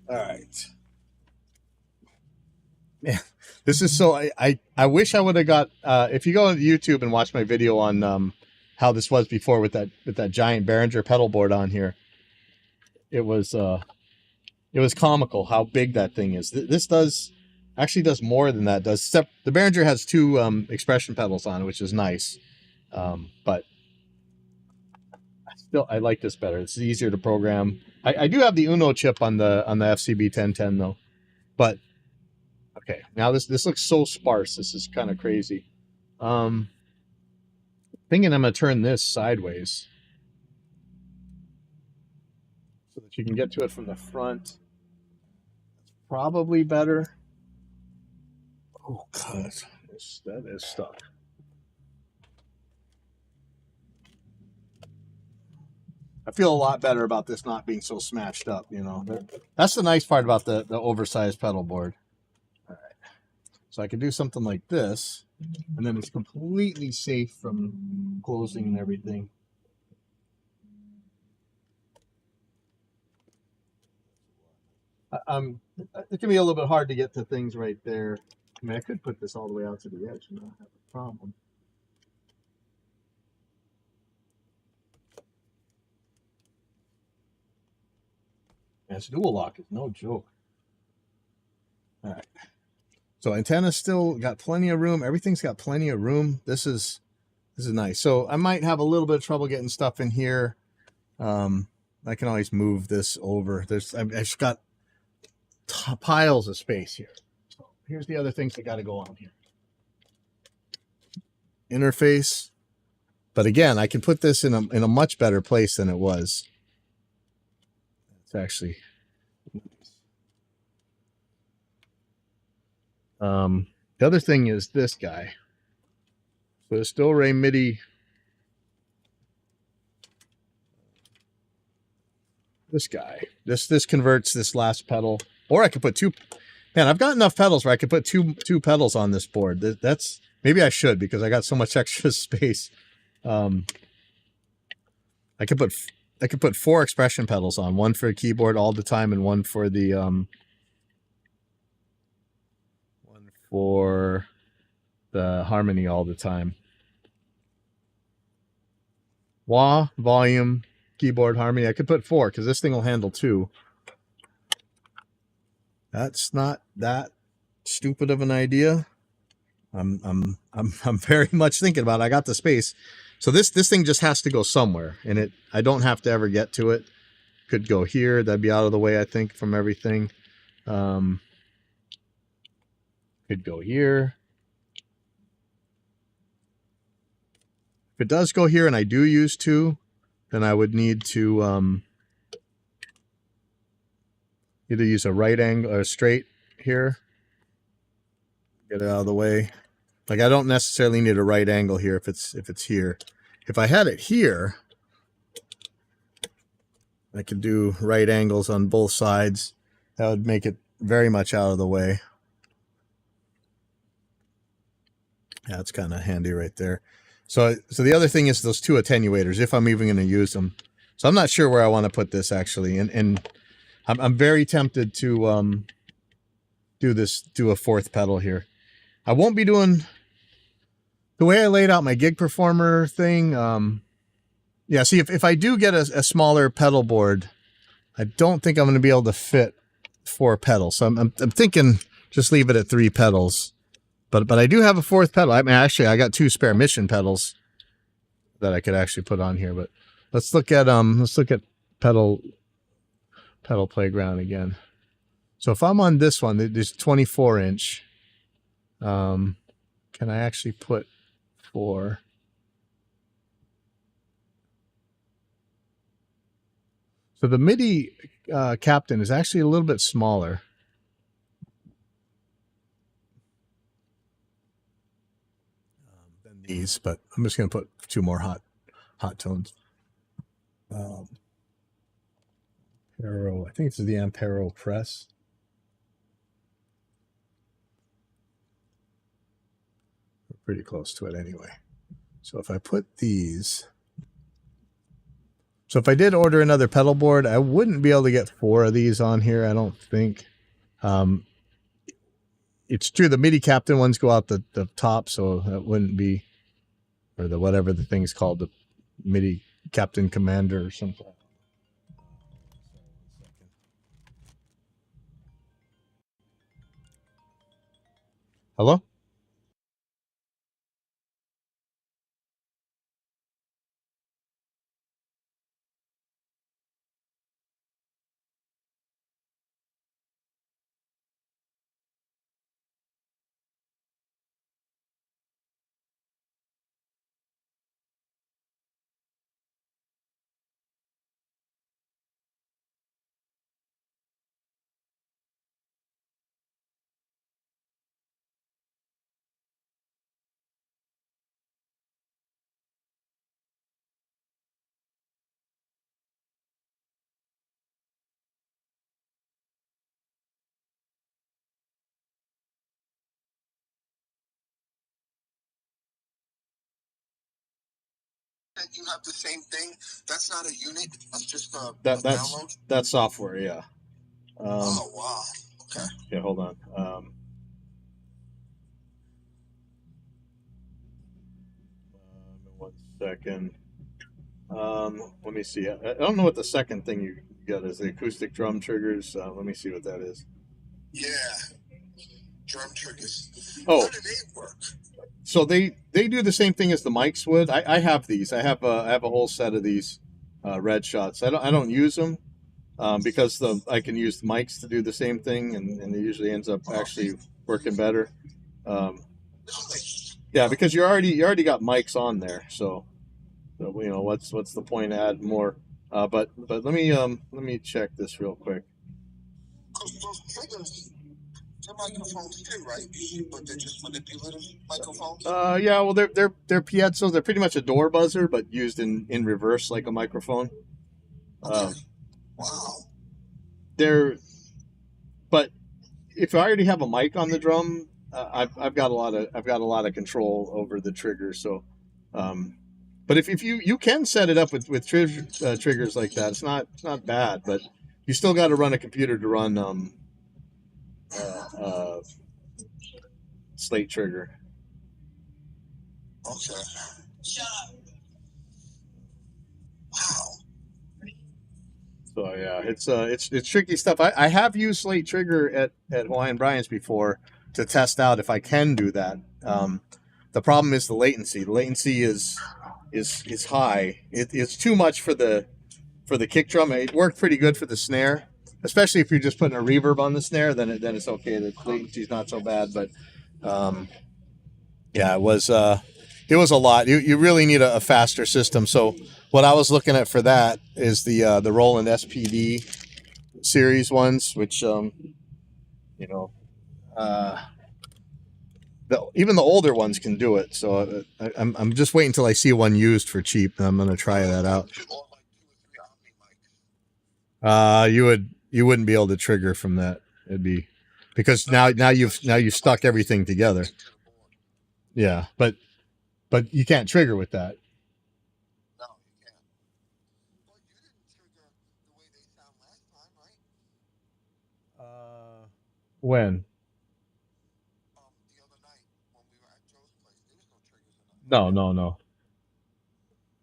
Speaker 1: All right. Man, this is so. I wish I would have got. If you go on YouTube and watch my video on how this was before with that giant Behringer pedal board on here, it was comical how big that thing is. This actually does more than that. Does except the Behringer has two expression pedals on it, which is nice. But still, I like this better. It's easier to program. I do have the Uno chip on the FCB 1010 though, but. Okay, now this looks so sparse. This is kind of crazy. Thinking I'm gonna turn this sideways so that you can get to it from the front. That's probably better. Oh God, that is stuck. I feel a lot better about this not being so smashed up. You know, that's the nice part about the oversized pedal board. So I could do something like this, and then it's completely safe from closing and everything. It can be a little bit hard to get to things right there. I mean, I could put this all the way out to the edge and not have a problem. And this dual lock is no joke. All right. So antenna's still got plenty of room. Everything's got plenty of room. This is nice. So I might have a little bit of trouble getting stuff in here. I can always move this over. I've just got piles of space here. So here's the other things that got to go on here. Interface. But again, I can put this in a much better place than it was. It's actually the other thing is this guy. So the still Ray MIDI. This guy. This converts this last pedal. Or I could put two. Man, I've got enough pedals where I could put two pedals on this board. That's maybe I should, because I got so much extra space. I could put 4 expression pedals on, one for a keyboard all the time and one for the harmony all the time. Wah, volume, keyboard, harmony. I could put 4 because this thing will handle 2. That's not that stupid of an idea. I'm very much thinking about it. I got the space. So this thing just has to go somewhere, and I don't have to ever get to it. Could go here. That'd be out of the way, I think, from everything. Could go here. If it does go here and I do use 2, then I would need to either use a right angle or straight here. Get it out of the way. Like, I don't necessarily need a right angle here if it's here. If I had it here, I could do right angles on both sides. That would make it very much out of the way. Yeah, it's kind of handy right there. So the other thing is those 2 attenuators, if I'm even going to use them. So I'm not sure where I want to put this actually, and I'm very tempted to do a 4th pedal here. I won't be doing the way I laid out my gig performer thing. Yeah, see, if I do get a smaller pedal board, I don't think I'm going to be able to fit 4 pedals. So I'm thinking just leave it at 3 pedals. But I do have a 4th pedal. I mean, actually, I got 2 spare mission pedals that I could actually put on here. But let's look at pedal playground again. So if I'm on this one, there's 24-inch. Can I actually put 4? So the MIDI captain is actually a little bit smaller. Than these, but I'm just going to put 2 more hot tones. Ampero, I think it's the Ampero press. We're pretty close to it anyway. So if I put these, so if I did order another pedal board, I wouldn't be able to get 4 of these on here, I don't think. It's true, the MIDI captain ones go out the top, so that wouldn't be, or the whatever the thing's called, the MIDI captain commander or something. Hello?
Speaker 4: that you have the same thing? That's not a unit. That's just a
Speaker 1: That's
Speaker 4: download.
Speaker 1: that's software, yeah.
Speaker 4: Oh wow. Okay.
Speaker 1: Yeah, hold on. 1 second. Let me see. I don't know what the second thing you got is. The acoustic drum triggers. Let me see what that is.
Speaker 4: Yeah. Drum triggers.
Speaker 1: Oh.
Speaker 4: How do they work?
Speaker 1: So they do the same thing as the mics would. I have these. I have a whole set of these red shots. I don't use them because I can use the mics to do the same thing, and it usually ends up actually working better. Yeah, because you already got mics on there, so you know what's the point to add more? But let me check this real quick.
Speaker 4: Those triggers, they're microphones too, right? But they're just manipulative microphones.
Speaker 1: Yeah, well they're piezo's. They're pretty much a door buzzer, but used in reverse like a microphone.
Speaker 4: Okay. Wow.
Speaker 1: But if I already have a mic on the drum, I've got a lot of control over the trigger. So, but if you can set it up with triggers like that, it's not bad. But you still got to run a computer to run slate trigger.
Speaker 4: Okay. Wow.
Speaker 1: So yeah, it's tricky stuff. I have used slate trigger at Hawaiian Brian's before to test out if I can do that. The problem is the latency. The latency is high. It's too much for the kick drum. It worked pretty good for the snare, especially if you're just putting a reverb on the snare. Then it's okay. The latency's not so bad. But yeah, it was a lot. You really need a faster system. So what I was looking at for that is the Roland SPD series ones, which you know, even the older ones can do it. So I'm just waiting until I see one used for cheap, and I'm gonna try that out. You wouldn't be able to trigger from that. It'd be because now you've stuck everything together. Yeah, but you can't trigger with that.
Speaker 4: No, you can't. Well, you didn't trigger the way they sound last time, right?
Speaker 1: When?
Speaker 4: The other night when we were at Joe's place, there was no triggers in it.
Speaker 1: No.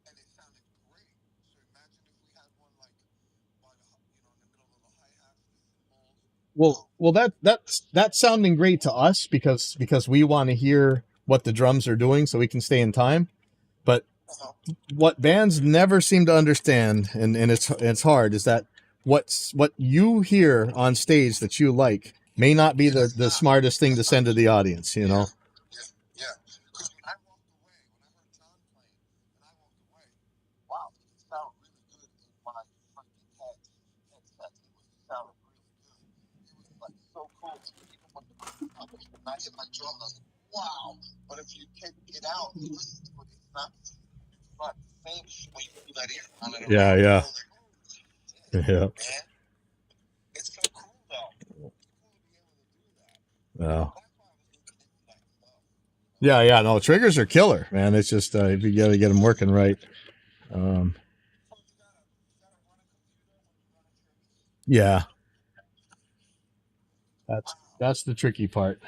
Speaker 4: And it sounded great. So imagine if we had one like by the in the middle of the hi-hats, the cymbals.
Speaker 1: Well, that's sounding great to us because we want to hear what the drums are doing so we can stay in time. But what bands never seem to understand, and it's hard, is that what you hear on stage that you like may not be the smartest thing to send to the audience, you know?
Speaker 4: Yeah. Because when I walked away, when I heard John playing, and I walked away, wow, it sounded really good in my freaking headset. It sounded really good. It was like so cool. Even when I hit my drum, I was like, wow. But if you take it out and listen to it, it's not the same when you do that ear on it.
Speaker 1: Yeah.
Speaker 4: Yeah.
Speaker 1: Yeah.
Speaker 4: It's so cool though.
Speaker 1: Wow. Yeah. No, triggers are killer, man. It's just you got to get them working right. Yeah. That's the tricky part.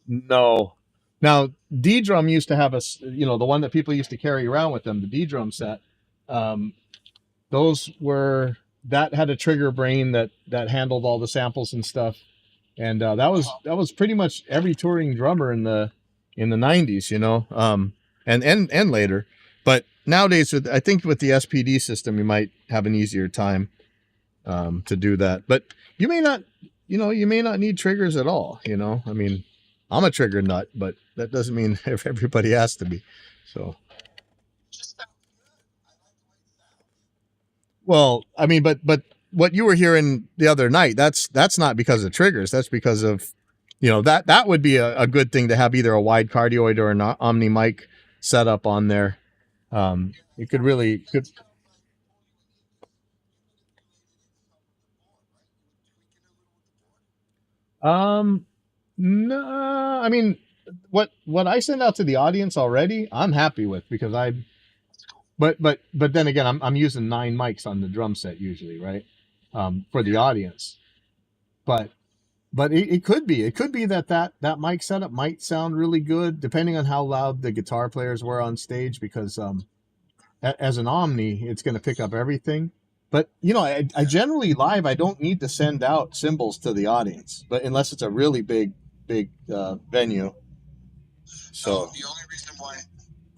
Speaker 1: No. Now, D drum used to have the one that people used to carry around with them, the D drum set. Those that had a trigger brain that handled all the samples and stuff, and that was pretty much every touring drummer in the 90s, and later. But nowadays, I think with the SPD system, you might have an easier time to do that. But you may not need triggers at all. I mean, I'm a trigger nut, but that doesn't mean everybody has to be. So, well, I mean, but what you were hearing the other night, that's not because of triggers. That's because of, that would be a good thing to have either a wide cardioid or an omni mic setup on there. You could really. No, I mean, what I send out to the audience already, I'm happy with because but then again, I'm using 9 mics on the drum set usually, right? For the audience, but it could be that mic setup might sound really good depending on how loud the guitar players were on stage because as an Omni, it's going to pick up everything. But I generally live. I don't need to send out cymbals to the audience, but unless it's a really big venue. So
Speaker 4: the only reason why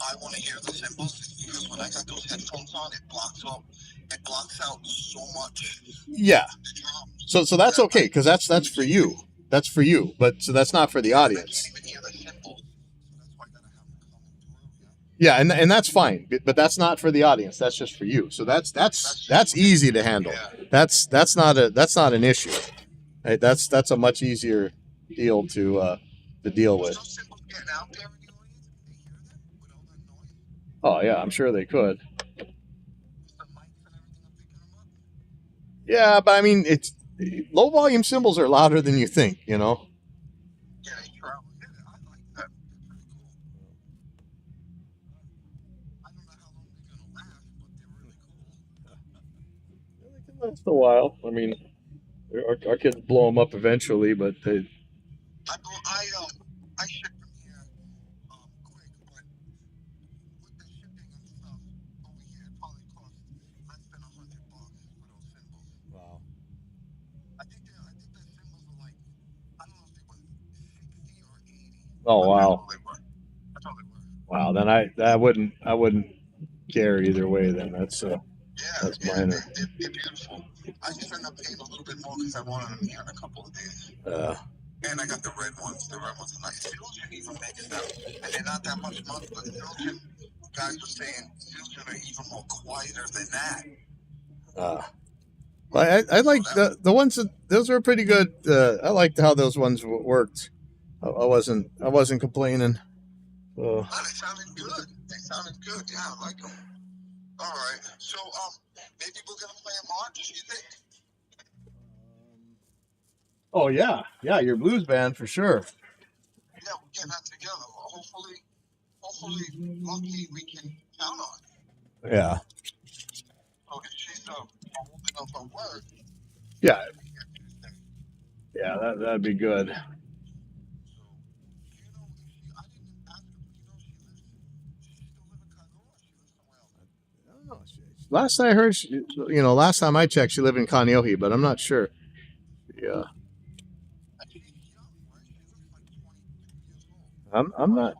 Speaker 4: I want to hear the cymbals is because when I got those headphones on, it blocks out so much.
Speaker 1: yeah,
Speaker 4: The drums.
Speaker 1: so that's okay because that's for you. That's for you, but so that's not for the
Speaker 4: I
Speaker 1: audience.
Speaker 4: can't even hear the cymbals, so that's why I gotta have them coming through.
Speaker 1: Yeah, and that's fine, but that's not for the audience. That's just for you. So that's easy to handle.
Speaker 4: Yeah.
Speaker 1: That's not an issue. Right? That's a much easier deal to deal with.
Speaker 4: Those cymbals getting out there in the audience, can they hear them with all that noise?
Speaker 1: Oh yeah, I'm sure they could.
Speaker 4: The mics and everything are picking them up.
Speaker 1: Yeah, but I mean, it's low volume cymbals are louder than you think.
Speaker 4: Yeah, they travel. Yeah, I like that. They're pretty cool. I don't know how long they're gonna last, but they're really cool.
Speaker 1: They can last a while. I mean, our kids blow them up eventually, but they.
Speaker 4: I ship them here quick, but with the shipping and stuff over here, it probably costs less than $100 for those cymbals.
Speaker 1: Wow.
Speaker 4: I think the cymbals are like, I don't know if they were 60 or 80.
Speaker 1: Oh
Speaker 4: But
Speaker 1: wow.
Speaker 4: That's all they were.
Speaker 1: Wow. Then I wouldn't care either way. Then that's minor.
Speaker 4: They're beautiful. I just end up paying a little bit more because I wanted them here in a couple of days. And I got the red ones. The red ones are nice. Zildjian even makes them, and they're not that much money. But Zildjian, guys were saying Zildjian are even more quieter than that.
Speaker 1: Well, I like the ones that those are pretty good. I liked how those ones worked. I wasn't complaining.
Speaker 4: Oh, they sounded good. Yeah, I like them. All right. So maybe we're gonna play in March. You think?
Speaker 1: Oh yeah, your blues band for sure.
Speaker 4: Yeah, we're getting that together. Hopefully, lucky we can count on it.
Speaker 1: Yeah.
Speaker 4: So if she's a woman of her word,
Speaker 1: Yeah.
Speaker 4: we can get Tuesday.
Speaker 1: Yeah, that'd be good.
Speaker 4: So, do you know if she? I didn't ask her, but do you know she still live in Cairo or she lives somewhere else?
Speaker 1: Last I heard, last time I checked, she lived in Kaneohe, but I'm not sure. Yeah.
Speaker 4: And she's young, right? She looks like 22 years old.
Speaker 1: I'm not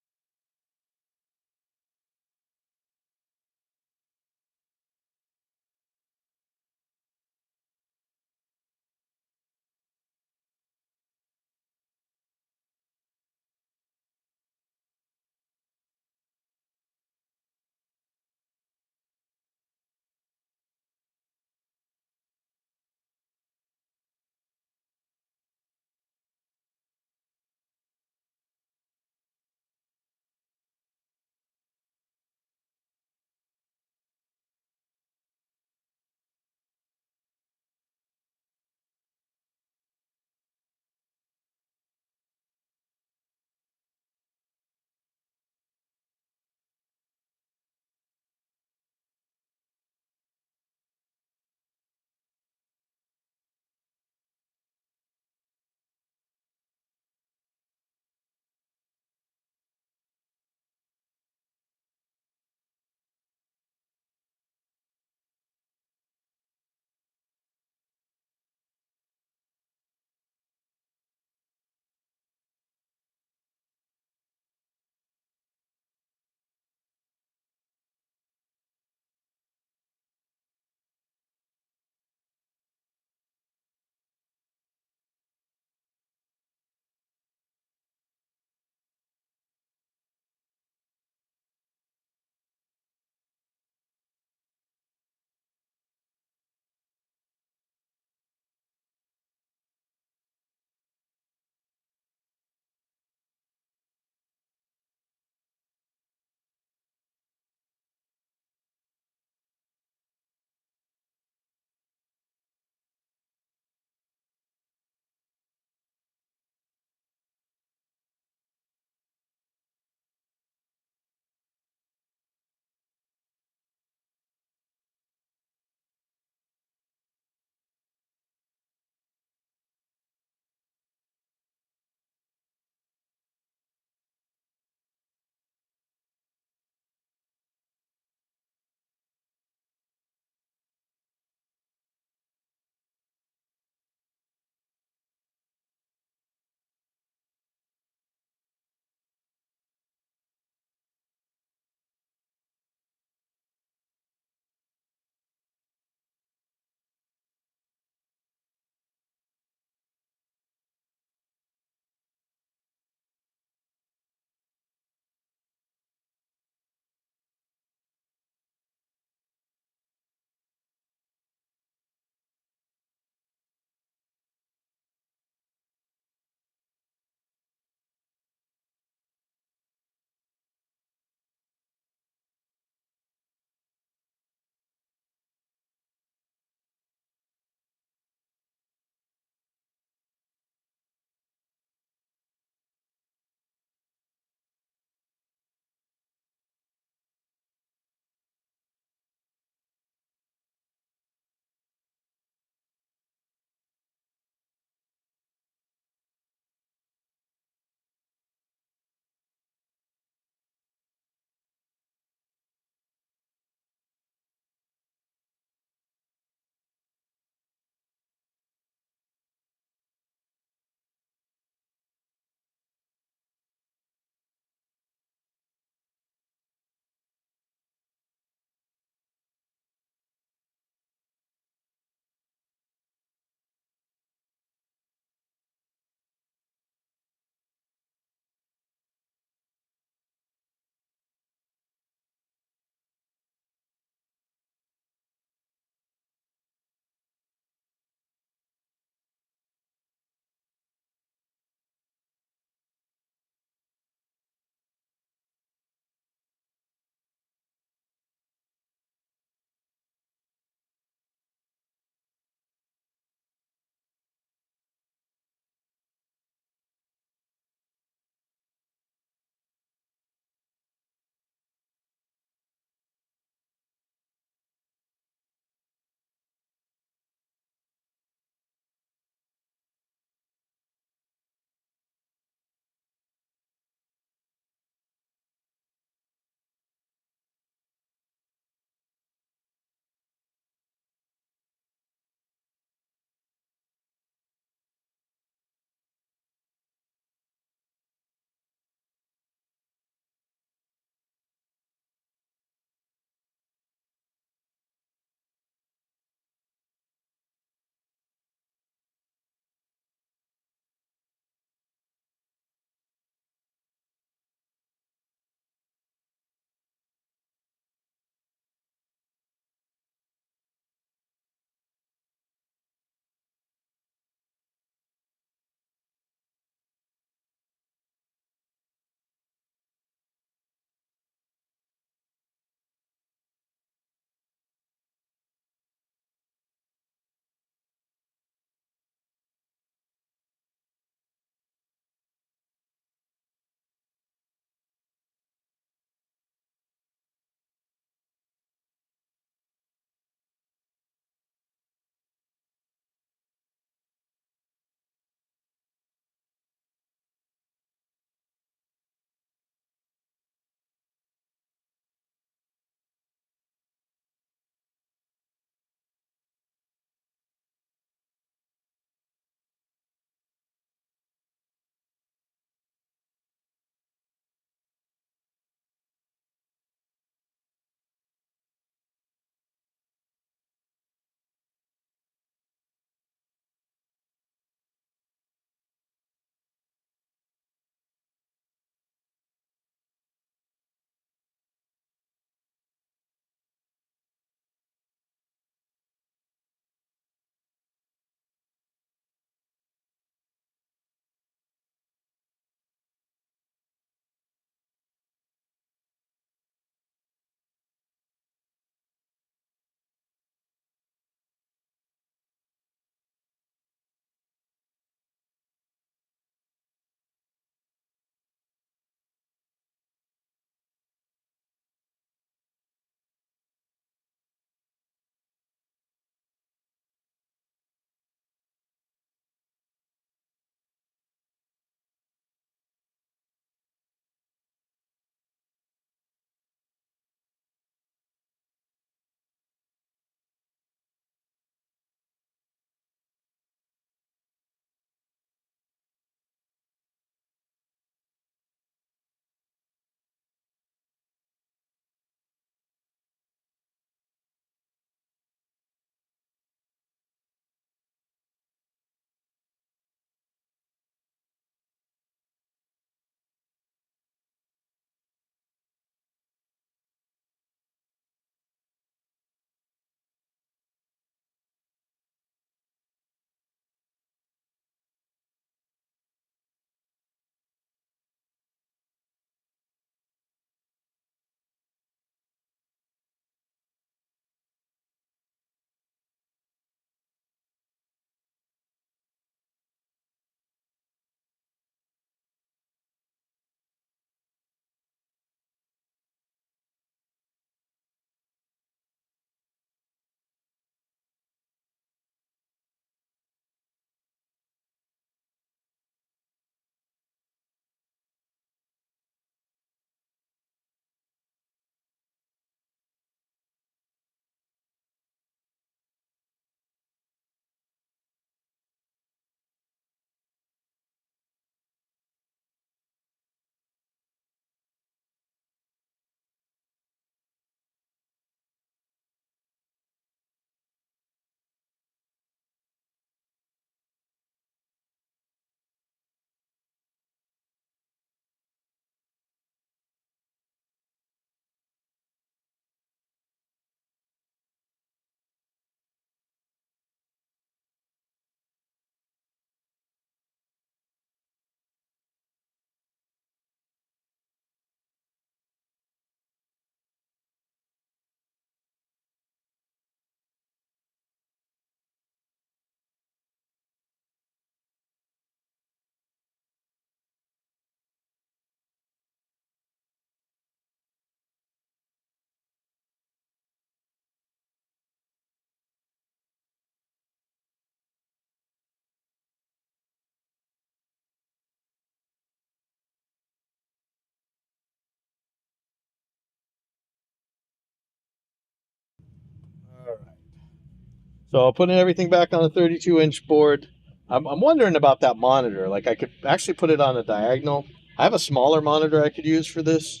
Speaker 1: So putting everything back on a 32-inch board. I'm wondering about that monitor. Like I could actually put it on a diagonal. I have a smaller monitor I could use for this.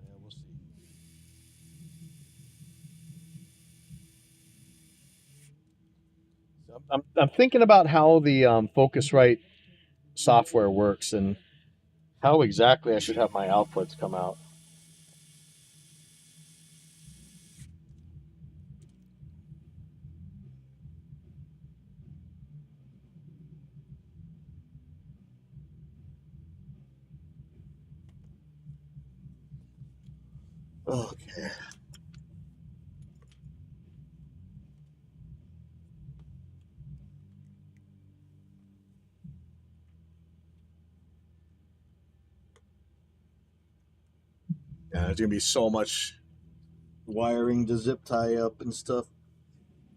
Speaker 1: Yeah, we'll see. So I'm thinking about how the Focusrite software works and how exactly I should have my outputs come out. Okay. Yeah, there's gonna be so much wiring to zip tie up and stuff.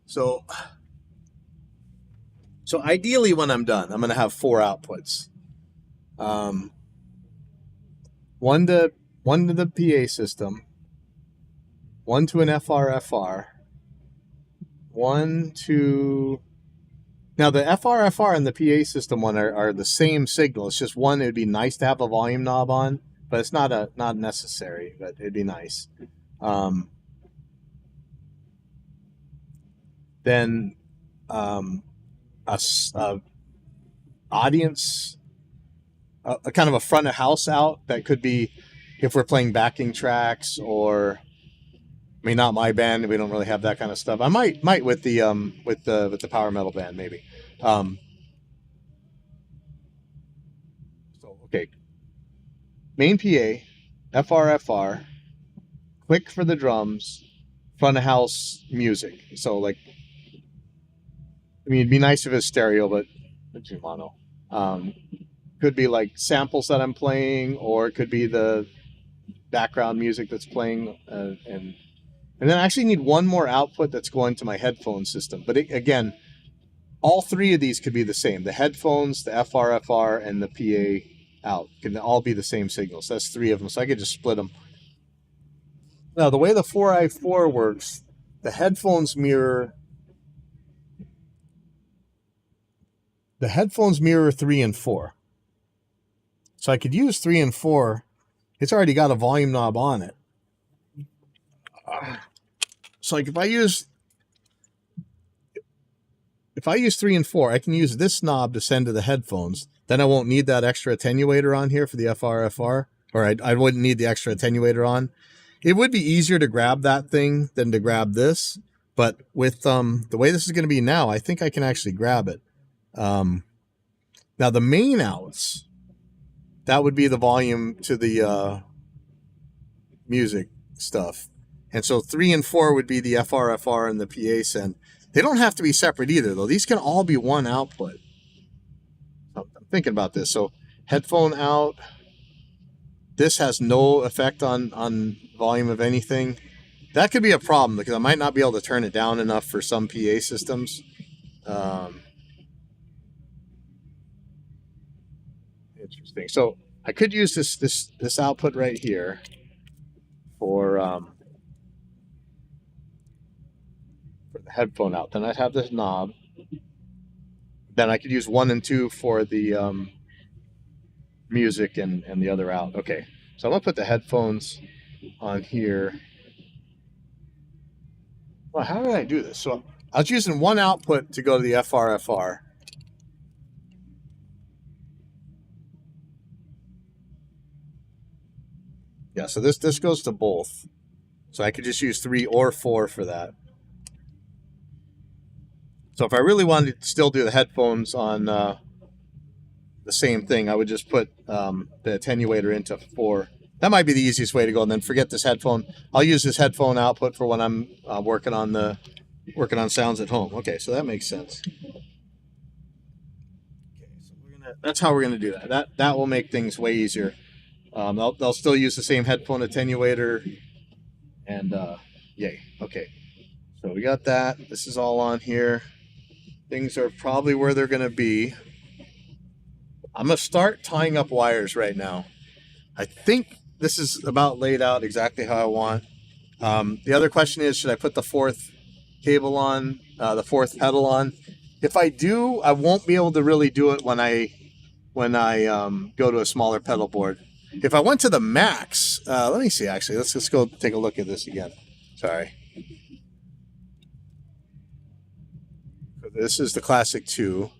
Speaker 1: So ideally, when I'm done, I'm gonna have 4 outputs. One to the PA system, one to an FRFR, one to now the FRFR and the PA system one are the same signal. It's just one. It'd be nice to have a volume knob on, but it's not necessary. But it'd be nice. Then a audience, a kind of a front of house out that could be if we're playing backing tracks, or I mean, not my band. We don't really have that kind of stuff. I might with the power metal band maybe. So okay, main PA, FRFR, click for the drums, front of house music. So like, I mean, it'd be nice if it's stereo, but it's mono. Could be like samples that I'm playing, or it could be the background music that's playing, and then I actually need one more output that's going to my headphone system. But again, all 3 of these could be the same. The headphones, the FRFR, and the PA out can all be the same signals. So that's 3 of them. So I could just split them. Now, the way the 4i4 works, the headphones mirror 3 and 4. So I could use 3 and 4. It's already got a volume knob on it. So like if I use 3 and 4, I can use this knob to send to the headphones. Then I won't need that extra attenuator on here for the FRFR, or I wouldn't need the extra attenuator on. It would be easier to grab that thing than to grab this, but with the way this is going to be now, I think I can actually grab it. Now the main outs, that would be the volume to the music stuff. And so 3 and 4 would be the FRFR and the PA send. They don't have to be separate either, though. These can all be one output. I'm thinking about this. So headphone out. This has no effect on volume of anything. That could be a problem because I might not be able to turn it down enough for some PA systems. Interesting. So I could use this output right here for the headphone out. Then I'd have this knob. Then I could use 1 and 2 for the music and the other out. Okay, so I'm gonna put the headphones on here. Well, how did I do this? So I was using one output to go to the FRFR. Yeah, so this goes to both. So I could just use 3 or 4 for that. So if I really wanted to still do the headphones on the same thing, I would just put the attenuator into 4. That might be the easiest way to go, and then forget this headphone. I'll use this headphone output for when I'm working on sounds at home. Okay, so that makes sense. Okay, so that's how we're gonna do that. That will make things way easier. They'll still use the same headphone attenuator, and yay. Okay, so we got that. This is all on here. Things are probably where they're gonna be. I'm gonna start tying up wires right now. I think this is about laid out exactly how I want. The other question is, should I put the fourth cable on, the fourth pedal on? If I do, I won't be able to really do it when I go to a smaller pedal board. If I went to the max, let me see. Actually, let's go take a look at this again. Sorry. This is the Classic 2.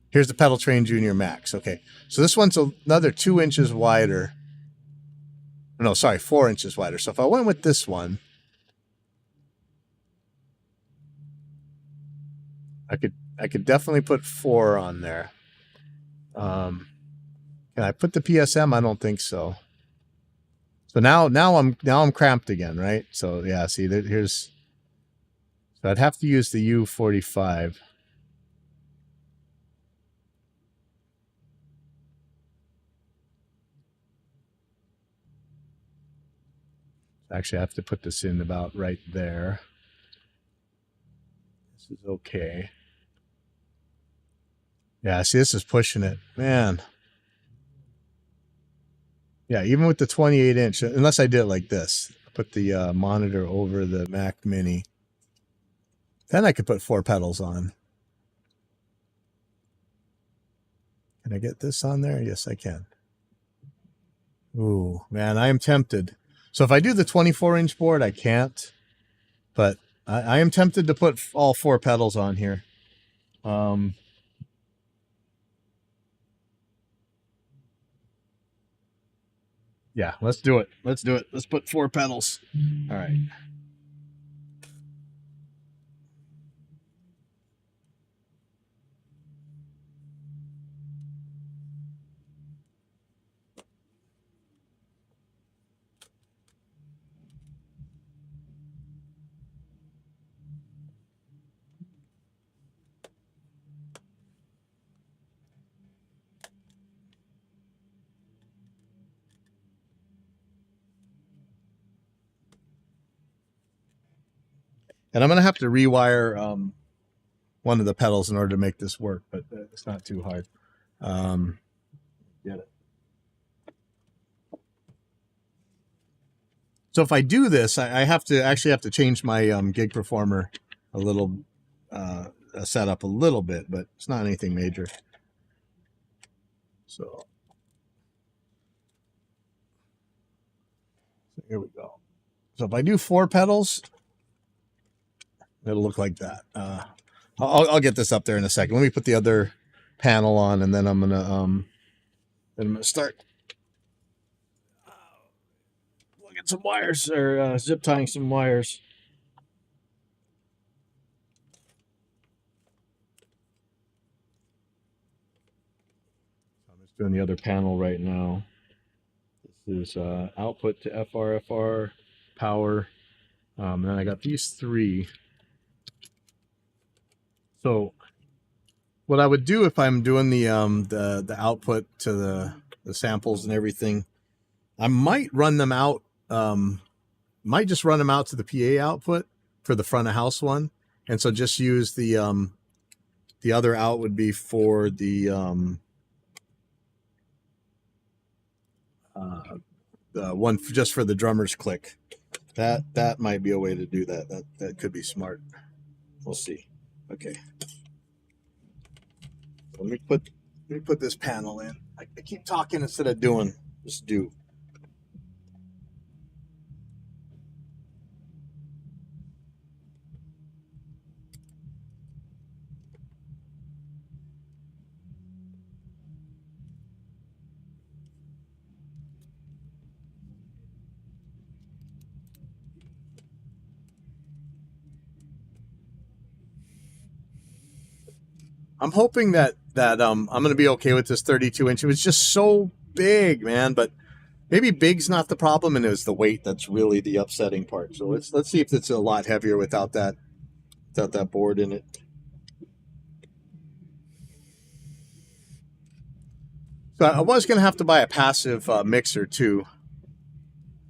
Speaker 1: Here's the Pedal Train Junior Max. Okay, so this one's another 2 inches wider. No, sorry, 4 inches wider. So if I went with this one, I could definitely put 4 on there. Can I put the PSM? I don't think so. So now I'm cramped again, right? So yeah, see, here's. So I'd have to use the U45. Actually, I have to put this in about right there. This is okay. Yeah, see, this is pushing it, man. Yeah, even with the 28-inch, unless I did it like this, put the monitor over the Mac Mini, then I could put 4 pedals on. Can I get this on there? Yes, I can. Ooh, man, I am tempted. So if I do the 24-inch board, I can't. But I am tempted to put all 4 pedals on here. Yeah, let's do it. Let's do it. Let's put 4 pedals. All right. And I'm going to have to rewire one of the pedals in order to make this work, but it's not too hard. Get it. So if I do this, I have to change my gig performer a little, setup a little bit, but it's not anything major. So here we go. So if I do 4 pedals, it'll look like that. I'll get this up there in a second. Let me put the other panel on, and then I'm gonna start plugging some wires or zip tying some wires. I'm just doing the other panel right now. This is output to FRFR, power. And then I got these 3. So what I would do if I'm doing the output to the samples and everything, I might run them out. Might just run them out to the PA output for the front of house one, and so just use the other out would be for the one just for the drummer's click. That might be a way to do that. That could be smart. We'll see. Okay. Let me put this panel in. I keep talking instead of doing. Just do. I'm hoping that I'm going to be okay with this 32-inch. It was just so big, man. But maybe big's not the problem, and it was the weight that's really the upsetting part. So let's see if it's a lot heavier without that board in it. So I was going to have to buy a passive mixer too.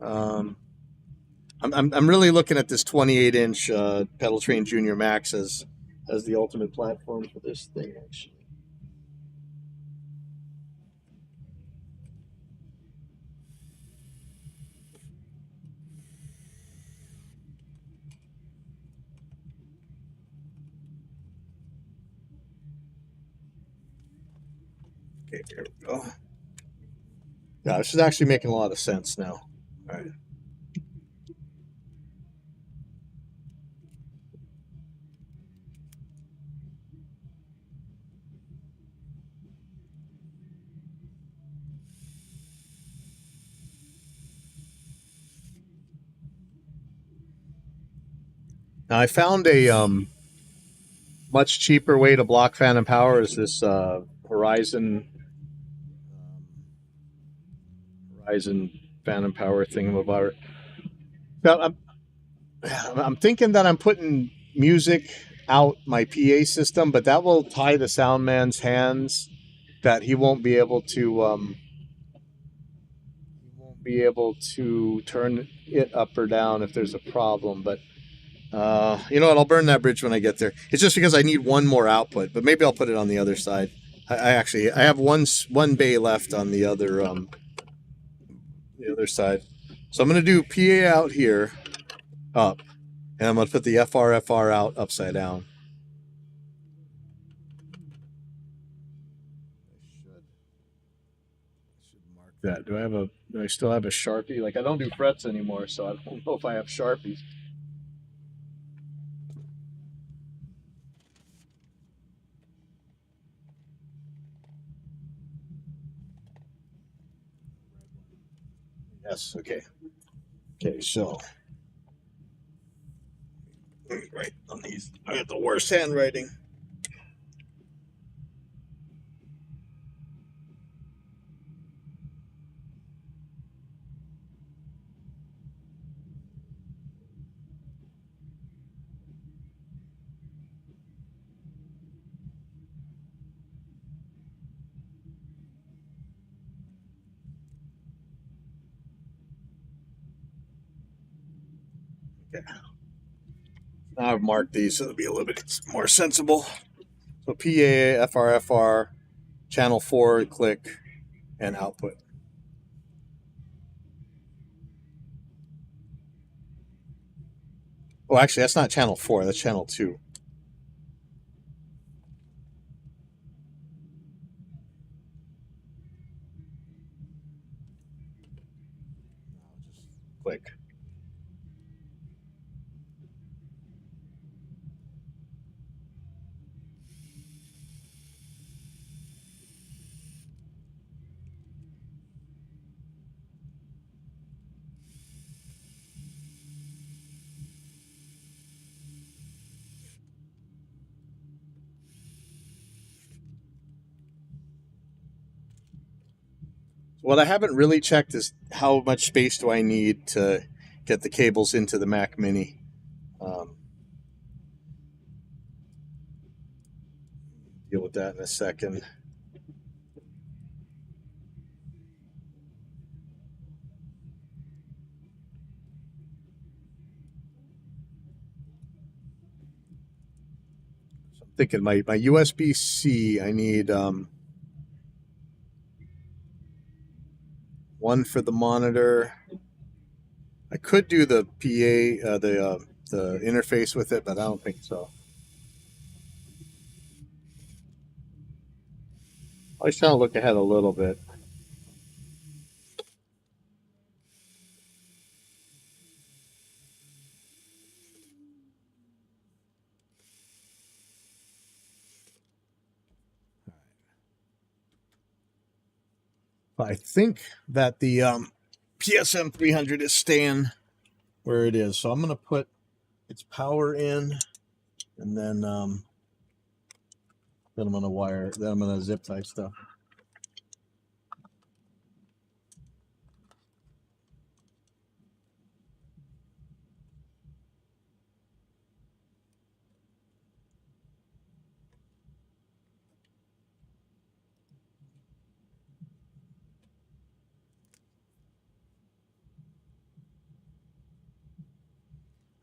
Speaker 1: I'm really looking at this 28-inch Pedal Train Junior Max as the ultimate platform for this thing, actually. Okay, here we go. Yeah, this is actually making a lot of sense now. All right. Now I found a much cheaper way to block phantom power is this Horizon phantom power thingamabob. Now I'm thinking that I'm putting music out my PA system, but that will tie the sound man's hands that he won't be able to turn it up or down if there's a problem. But you know what? I'll burn that bridge when I get there. It's just because I need one more output, but maybe I'll put it on the other side. I have one bay left on the other side, so I'm going to do PA out here up, and I'm going to put the FR out upside down. I should mark that. Do I still have a Sharpie? Like, I don't do frets anymore, so I don't know if I have Sharpies. Yes, okay. Okay, so right on these. I got the worst handwriting. Okay. Now I've marked these so it'll be a little bit more sensible. So PA, FR, channel 4, click, and output. Oh, actually, that's not channel 4, that's channel 2. Click. What I haven't really checked is how much space do I need to get the cables into the Mac Mini. Deal with that in a second. So I'm thinking my USB-C, I need one for the monitor. I could do the PA, the interface with it, but I don't think so. I was trying to look ahead a little bit. I think that the PSM 300 is staying where it is, so I'm going to put its power in, and then I'm going to wire. Then I'm going to zip tie stuff.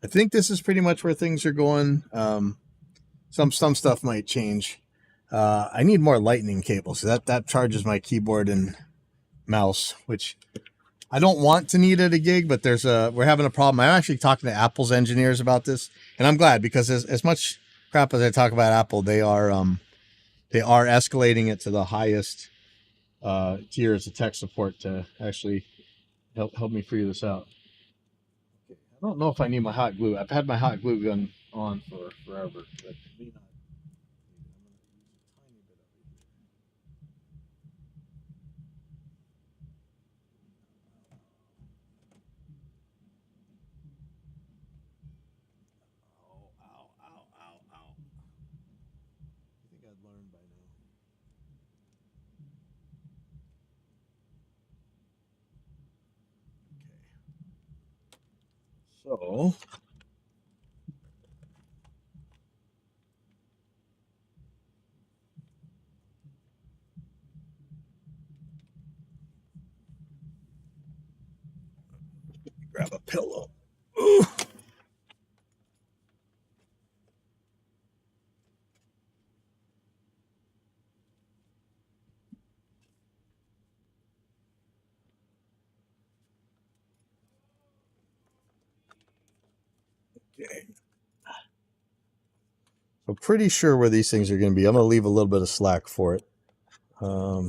Speaker 1: I think this is pretty much where things are going. Some stuff might change. I need more lightning cables. That charges my keyboard and mouse, which I don't want to need at a gig, but we're having a problem. I'm actually talking to Apple's engineers about this, and I'm glad, because as much crap as I talk about Apple, they are escalating it to the highest tier as a tech support to actually help me figure this out. Okay. I don't know if I need my hot glue. I've had my hot glue gun on for forever, but may not. I'm going to use a tiny bit of it here. Ow. I think I'd learned by now. Okay. So grab a pillow. Ooh. Okay. I'm pretty sure where these things are going to be. I'm going to leave a little bit of slack for it. I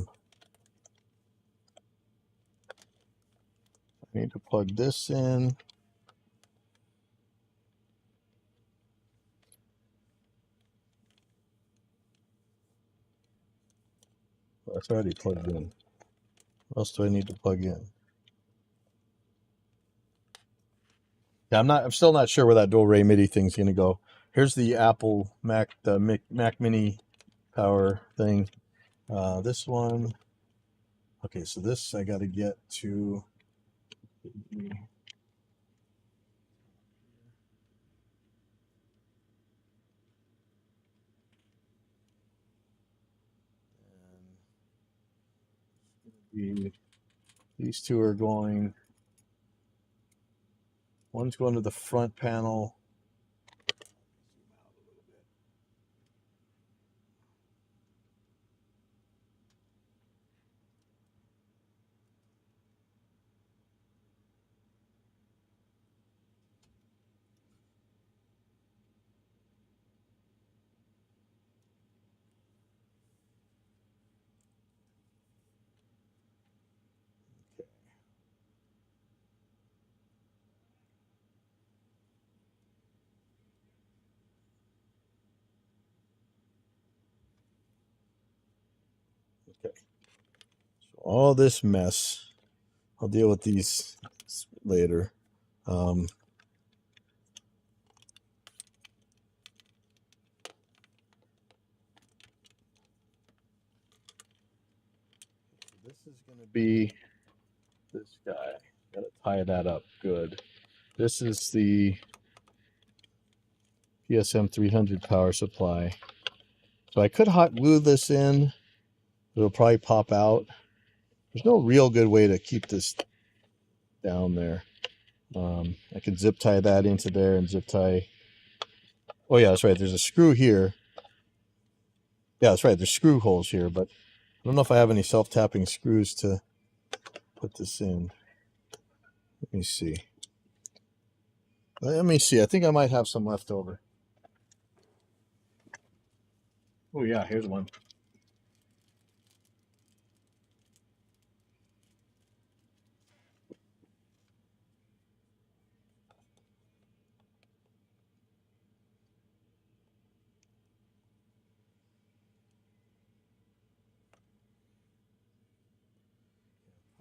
Speaker 1: need to plug this in. Well, that's already plugged in. What else do I need to plug in? Yeah, I'm still not sure where that dual ray MIDI thing's going to go. Here's the Apple Mac, the Mac Mini power thing. This one. Okay, so this I got to get to. And these two are going. One's going to the front panel. Okay. So all this mess, I'll deal with these later. This is going to be this guy. Got to tie that up good. This is the PSM 300 power supply. So I could hot glue this in. It'll probably pop out. There's no real good way to keep this down there. I can zip tie that into there and zip tie. Oh yeah, that's right. There's a screw here. Yeah, that's right. There's screw holes here, but I don't know if I have any self-tapping screws to put this in. Let me see. I think I might have some left over. Oh yeah, here's one.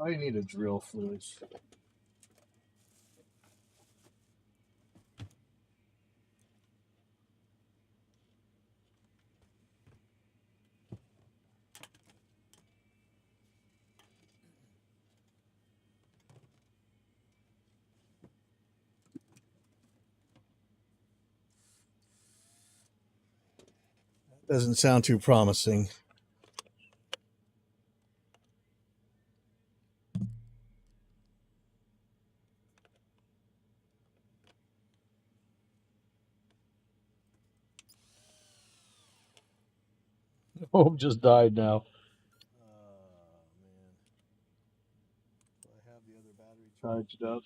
Speaker 1: I need a drill for this. Doesn't sound too promising. Hope just died now. Man. Do I have the other battery charged up?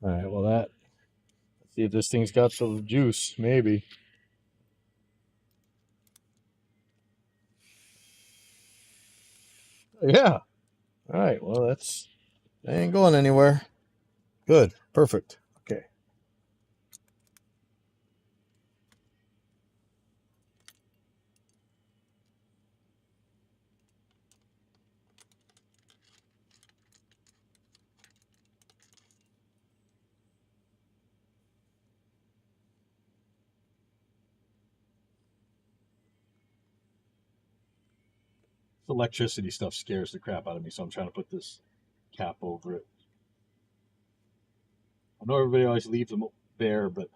Speaker 1: All right, well let's see if this thing's got some juice, maybe. Yeah. All right. Well, that ain't going anywhere. Good. Perfect. Okay. The electricity stuff scares the crap out of me, so I'm trying to put this cap over it. I know everybody always leaves them bare, but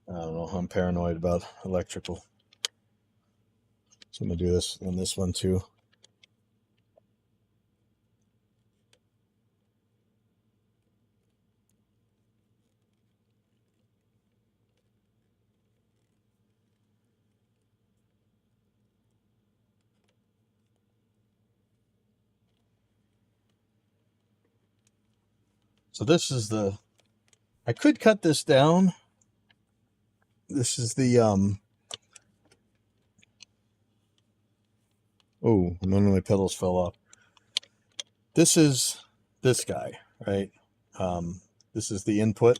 Speaker 1: I don't know. I'm paranoid about electrical. So I'm going to do this on this one too. So this is I could cut this down. This is the, oh, none of my pedals fell off. This is this guy, right? This is the input.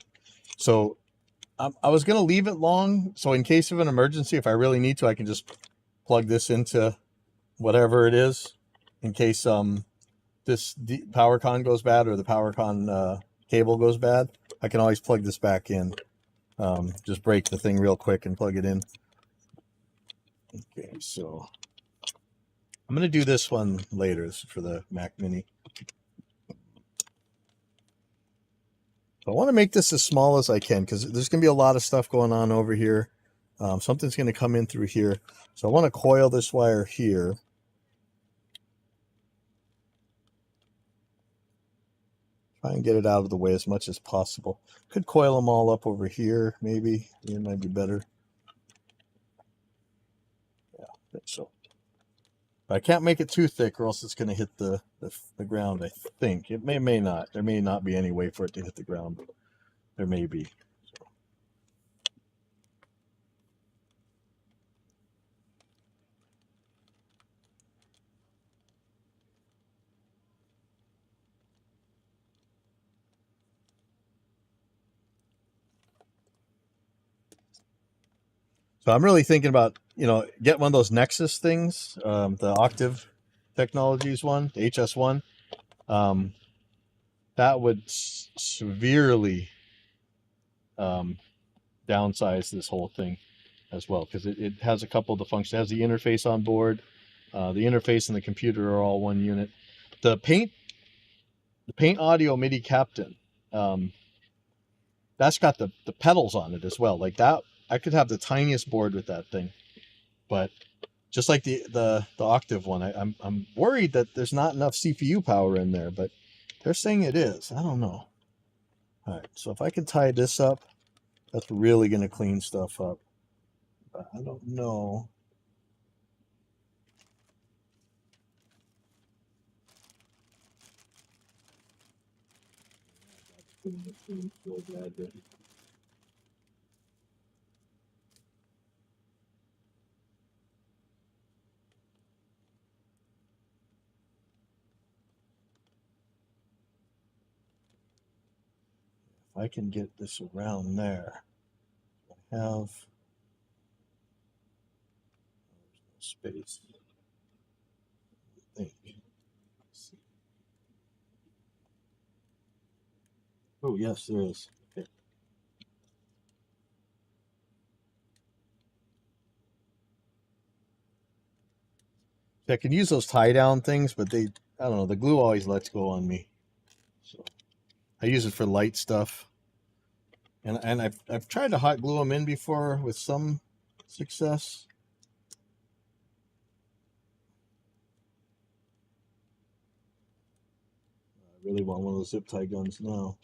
Speaker 1: So I was going to leave it long. So in case of an emergency, if I really need to, I can just plug this into whatever it is in case, this power con goes bad or the power con, cable goes bad. I can always plug this back in. Just break the thing real quick and plug it in. Okay, so I'm going to do this one later. This is for the Mac Mini. I want to make this as small as I can because there's going to be a lot of stuff going on over here. Something's going to come in through here. So I want to coil this wire here. Try and get it out of the way as much as possible. Could coil them all up over here, maybe. It might be better. Yeah, I think so. But I can't make it too thick or else it's going to hit the ground, I think. It may not. There may not be any way for it to hit the ground, but there may be. So I'm really thinking about, get one of those Nexus things, the Octave Technologies one, the HS1. That would severely downsize this whole thing as well, because it has a couple of the functions. It has the interface on board. The interface and the computer are all one unit. The Paint Audio MIDI Captain, that's got the pedals on it as well. Like that, I could have the tiniest board with that thing, but just like the Octave one, I'm worried that there's not enough CPU power in there, but they're saying it is. I don't know. All right, so if I can tie this up, that's really going to clean stuff up. But I don't know. If I can get this around there, I have space. I think. Oh, yes, there is. Okay. I can use those tie down things, but I don't know, the glue always lets go on me. So I use it for light stuff. And I've tried to hot glue them in before with some success. I really want one of those zip tie guns now.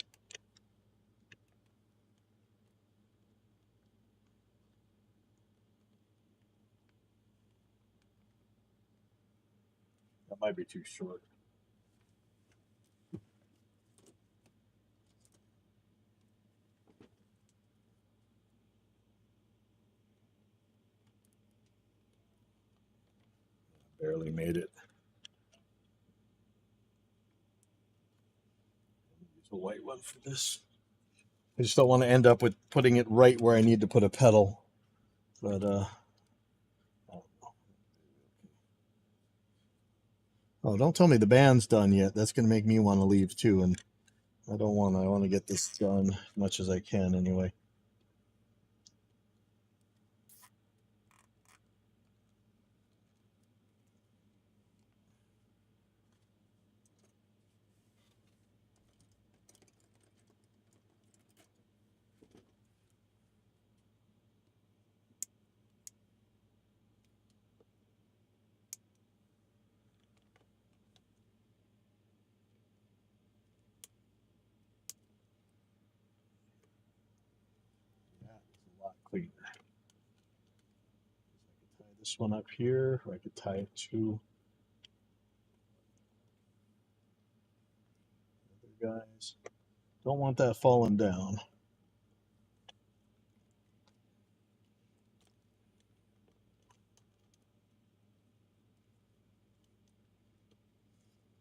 Speaker 1: That might be too short. Barely made it.
Speaker 3: the white one for this.
Speaker 1: I just don't want to end up with putting it right where I need to put a pedal. But oh, don't tell me the band's done yet. That's going to make me want to leave too, and I don't want to. I want to get this done as much as I can anyway. That is a lot cleaner. I could tie this one up here, or I could tie it to the other guys. Don't want that falling down.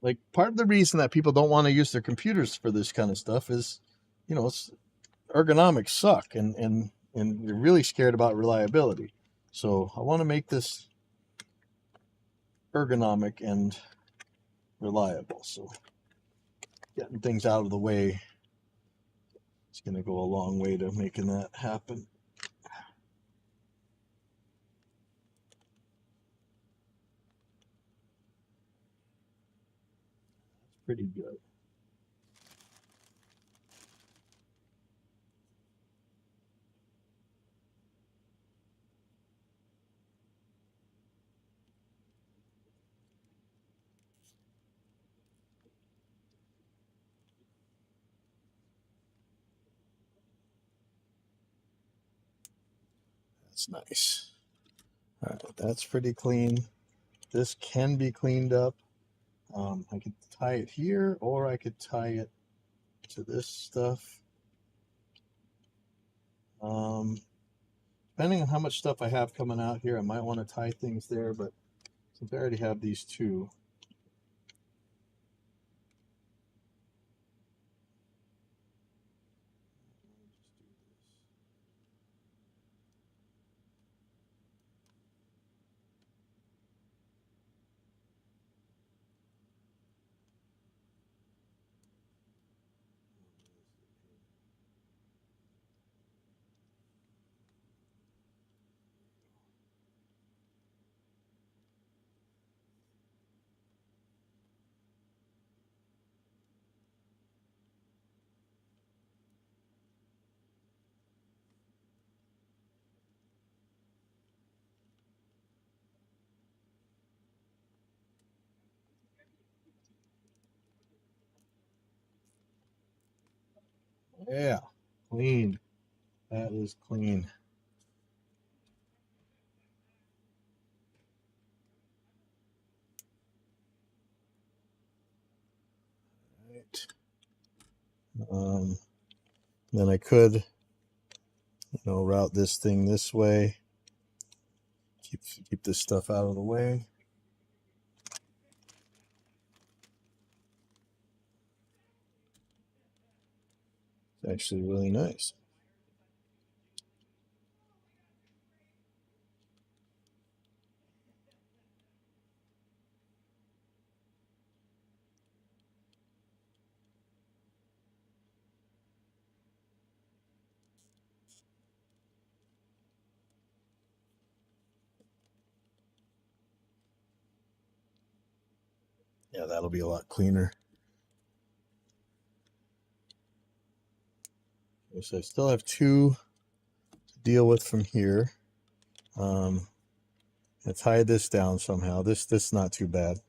Speaker 1: Like, part of the reason that people don't want to use their computers for this kind of stuff is, you know, it's ergonomics suck, and you're really scared about reliability. So I want to make this ergonomic and reliable. So getting things out of the way is going to go a long way to making that happen. That's pretty good. That's nice. All right, that's pretty clean. This can be cleaned up. I could tie it here, or I could tie it to this stuff. Depending on how much stuff I have coming out here, I might want to tie things there, but since I already have these two, yeah, clean. That is clean. Right. Then I could, you know, route this thing this way. Keep this stuff out of the way. It's actually really nice. Yeah, that'll be a lot cleaner. Okay, so I still have two to deal with from here. I tie this down somehow. This not too bad.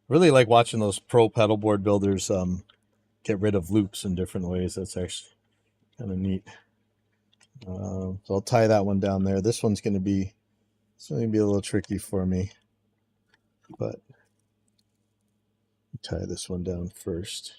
Speaker 1: Really like watching those pro pedalboard builders get rid of loops in different ways. That's actually kind of neat. So I'll tie that one down there. This one's going to be a little tricky for me, but tie this one down first.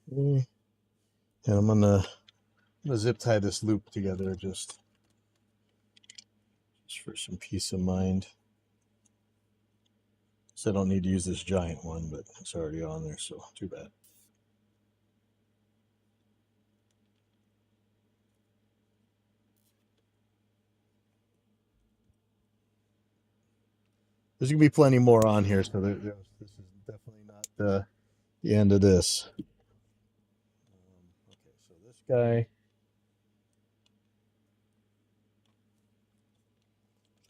Speaker 1: And I'm gonna zip tie this loop together just for some peace of mind. So I don't need to use this giant one, but it's already on there, so too bad. There's gonna be plenty more on here, so this is definitely not the end of this. Okay, so this guy,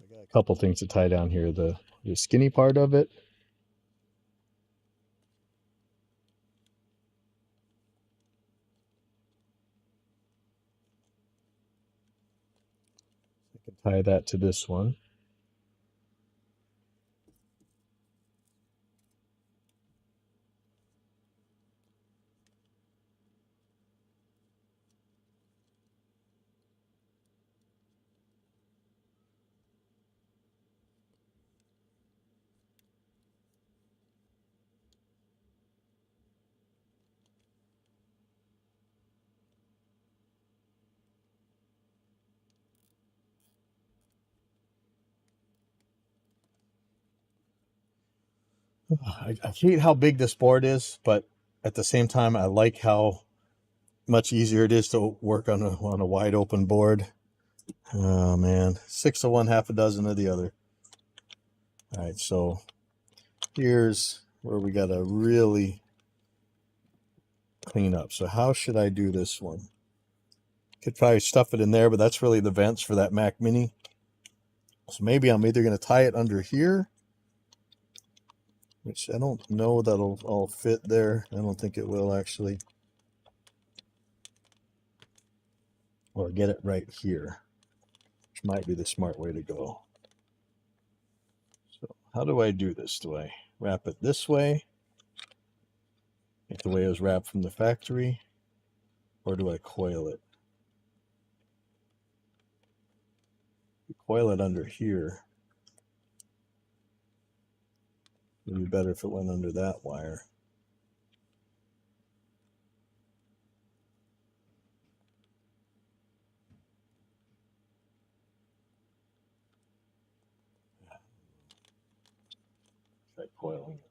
Speaker 1: I got a couple things to tie down here. The skinny part of it. I can tie that to this one. I hate how big this board is, but at the same time, I like how much easier it is to work on a wide open board. Oh man, 6 of one, half a dozen of the other. All right, so here's where we got to really clean up. So how should I do this one? Could probably stuff it in there, but that's really the vents for that Mac Mini. So maybe I'm either going to tie it under here, which I don't know that'll all fit there. I don't think it will actually. Or get it right here, which might be the smart way to go. So how do I do this? Do I wrap it this way, like the way it was wrapped from the factory, or do I coil it? Coil it under here. It'd be better if it went under that wire. Try coiling it.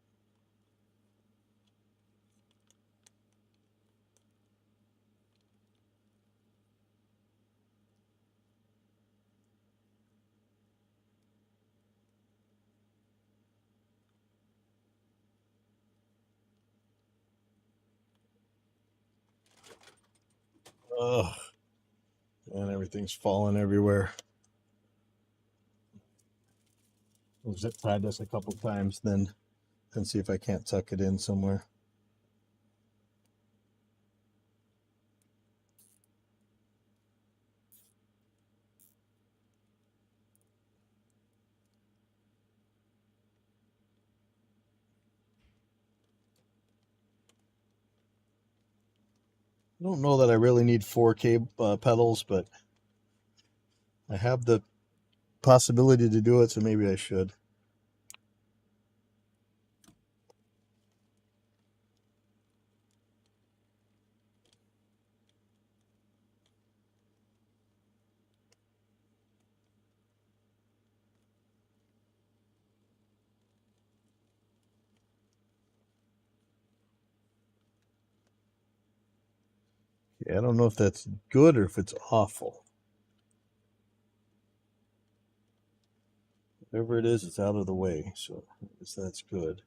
Speaker 1: Ugh. And everything's falling everywhere. I'll zip tie this a couple times, then see if I can't tuck it in somewhere. I don't know that I really need 4K pedals, but I have the possibility to do it, so maybe I should. I don't know if that's good or if it's awful. Whatever it is, it's out of the way, so I guess that's good.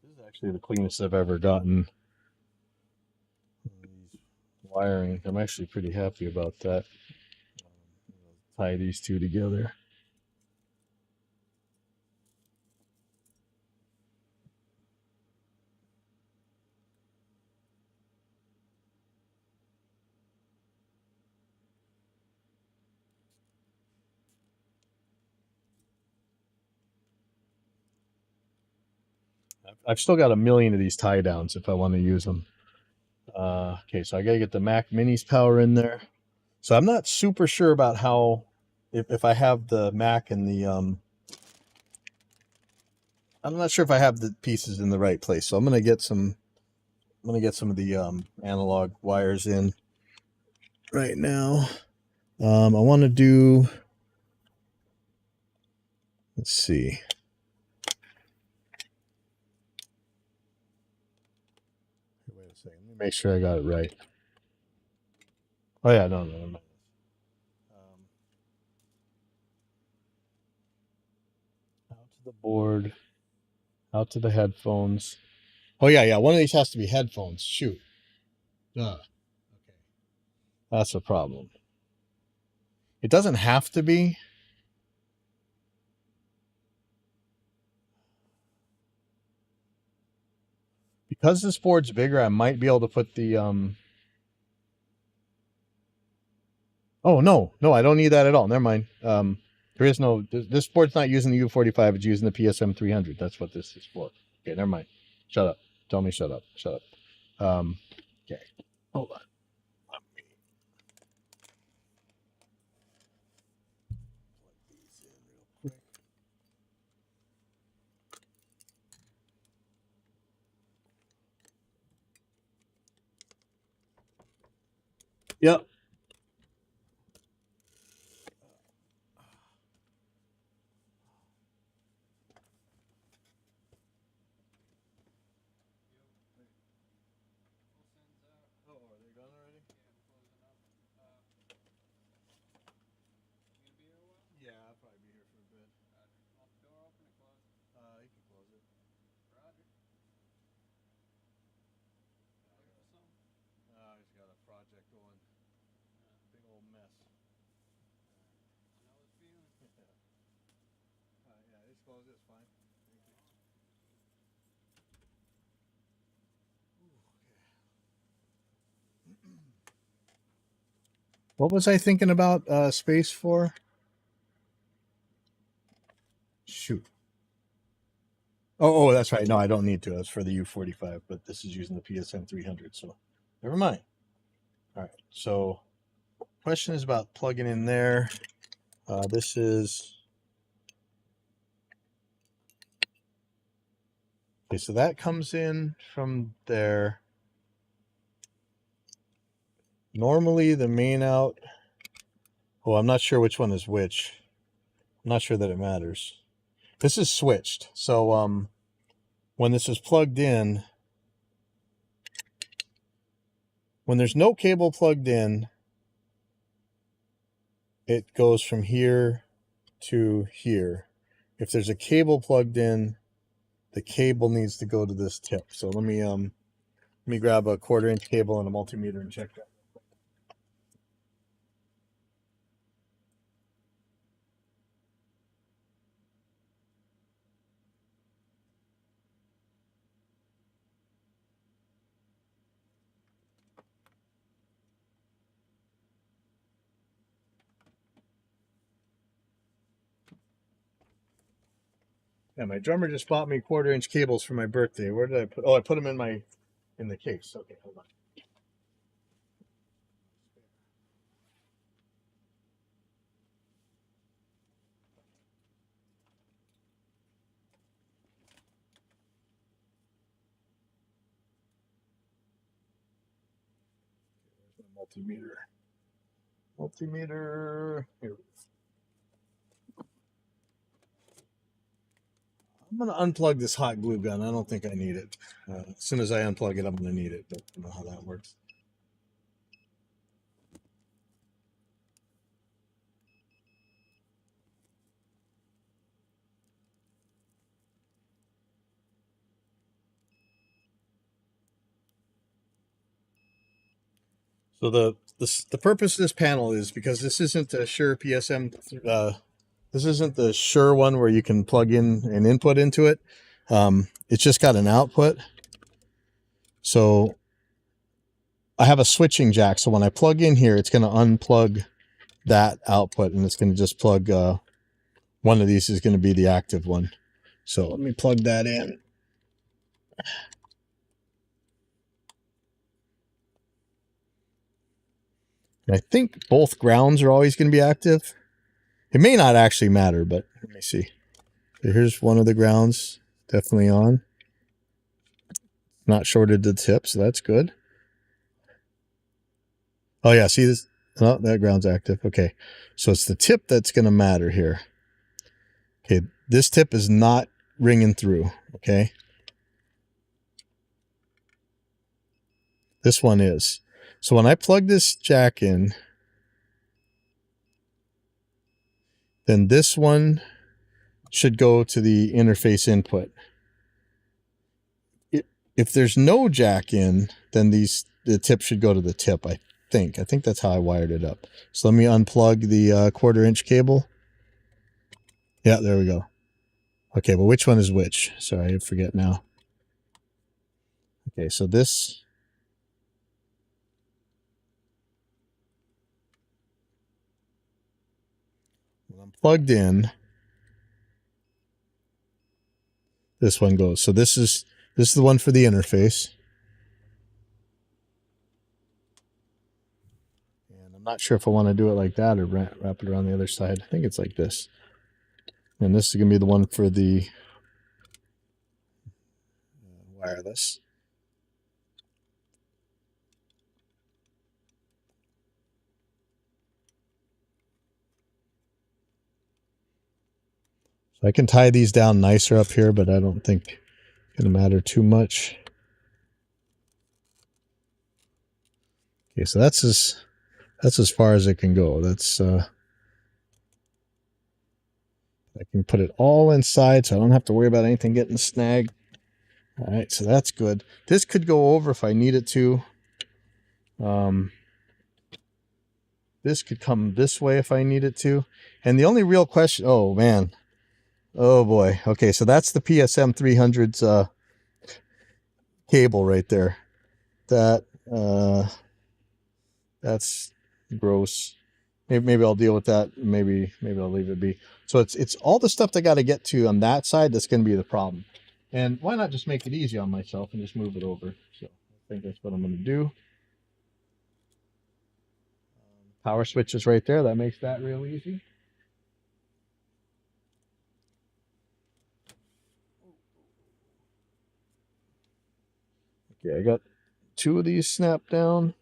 Speaker 1: This is actually the cleanest I've ever gotten these wiring. I'm actually pretty happy about that. Tie these two together. I've still got a million of these tie downs if I want to use them. Okay, so I got to get the Mac Mini's power in there. So I'm not super sure about how, if I have the Mac and the, I'm not sure if I have the pieces in the right place. So I'm going to get some of the analog wires in right now. I want to do, let's see. Wait a second. Let me make sure I got it right. Oh yeah, no. Out to the board, out to the headphones. Oh yeah. One of these has to be headphones. Shoot. Duh. Okay. That's a problem. It doesn't have to be. Because this board's bigger, I might be able to put the oh no, I don't need that at all. Never mind. There is no, this board's not using the U45, it's using the PSM 300. That's what this is for. Okay, never mind. Shut up. Tell me shut up. Okay. Hold on. Yep. Oh, are they gone already? Yeah, I'll probably be here for a bit. You can close it. He's got a project going. Big old mess. Yeah, just close it. It's fine. Thank you. What was I thinking about space for? Shoot. Oh, that's right. No, I don't need to. That's for the U45, but this is using the PSM 300, so never mind. All right. So, question is about plugging in there. This is okay. So that comes in from there. Normally, the main out. Oh, I'm not sure which one is which. I'm not sure that it matters. This is switched. So, when this is plugged in, when there's no cable plugged in, it goes from here to here. If there's a cable plugged in, the cable needs to go to this tip. So let me grab a 1/4 inch cable and a multimeter and check that. Yeah, my drummer just bought me 1/4 inch cables for my birthday. Where did I put? Oh, I put them in the case. Okay, hold on. Where's my multimeter? Multimeter. Here. I'm going to unplug this hot glue gun. I don't think I need it. As soon as I unplug it, I'm going to need it. But I don't know how that works. So the purpose of this panel is because this isn't a Shure PSM. This isn't the Shure one where you can plug in an input into it. It's just got an output. So I have a switching jack. So when I plug in here, it's going to unplug that output, and it's going to just plug. One of these is going to be the active one. So let me plug that in. And I think both grounds are always going to be active. It may not actually matter, but let me see. So here's one of the grounds, definitely on. Not shorted to the tip, so that's good. Oh yeah, see this? Oh, that ground's active. Okay, so it's the tip that's going to matter here. Okay, this tip is not ringing through, okay? This one is. So when I plug this jack in, then this one should go to the interface input. If there's no jack in, then the tip should go to the tip, I think. I think that's how I wired it up. So let me unplug the 1/4 inch cable. Yeah, there we go. Okay, but which one is which? Sorry, I forget now. Okay, so this... when I'm plugged in, this one goes. So this is the one for the interface. And I'm not sure if I want to do it like that or wrap it around the other side. I think it's like this. And this is going to be the one for the wireless. So I can tie these down nicer up here, but I don't think it's going to matter too much. Okay, so that's as far as it can go. That's I can put it all inside, so I don't have to worry about anything getting snagged. All right, so that's good. This could go over if I need it to. This could come this way if I need it to. And the only real question, oh man, oh boy. Okay, so that's the PSM 300's cable right there. That's gross. Maybe I'll deal with that. Maybe I'll leave it be. So it's all the stuff I got to get to on that side that's going to be the problem. And why not just make it easy on myself and just move it over? So I think that's what I'm going to do. Power switch is right there. That makes that real easy. Okay, I got 2 of these snapped down.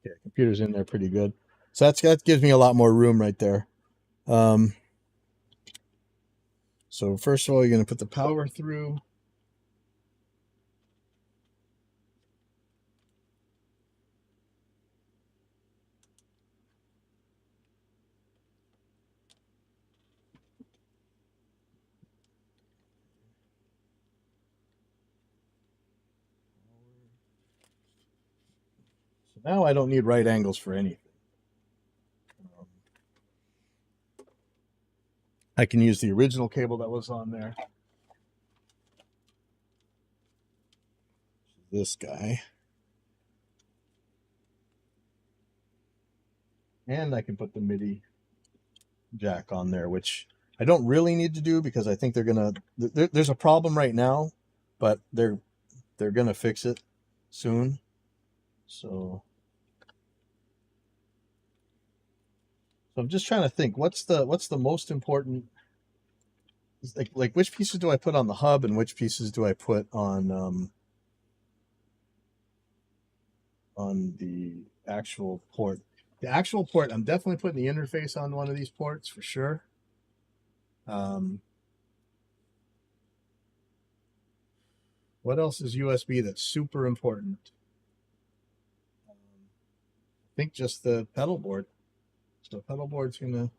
Speaker 1: Okay, computer's in there pretty good. So that gives me a lot more room right there. So first of all, you're going to put the power through. So now I don't need right angles for anything. I can use the original cable that was on there. This guy. And I can put the MIDI jack on there, which I don't really need to do because I think they're going to... There's a problem right now, but they're going to fix it soon. So I'm just trying to think, what's the most important... Like which pieces do I put on the hub and which pieces do I put on the actual port? The actual port, I'm definitely putting the interface on one of these ports for sure. What else is USB that's super important? I think just the pedal board. So pedal board's gonna...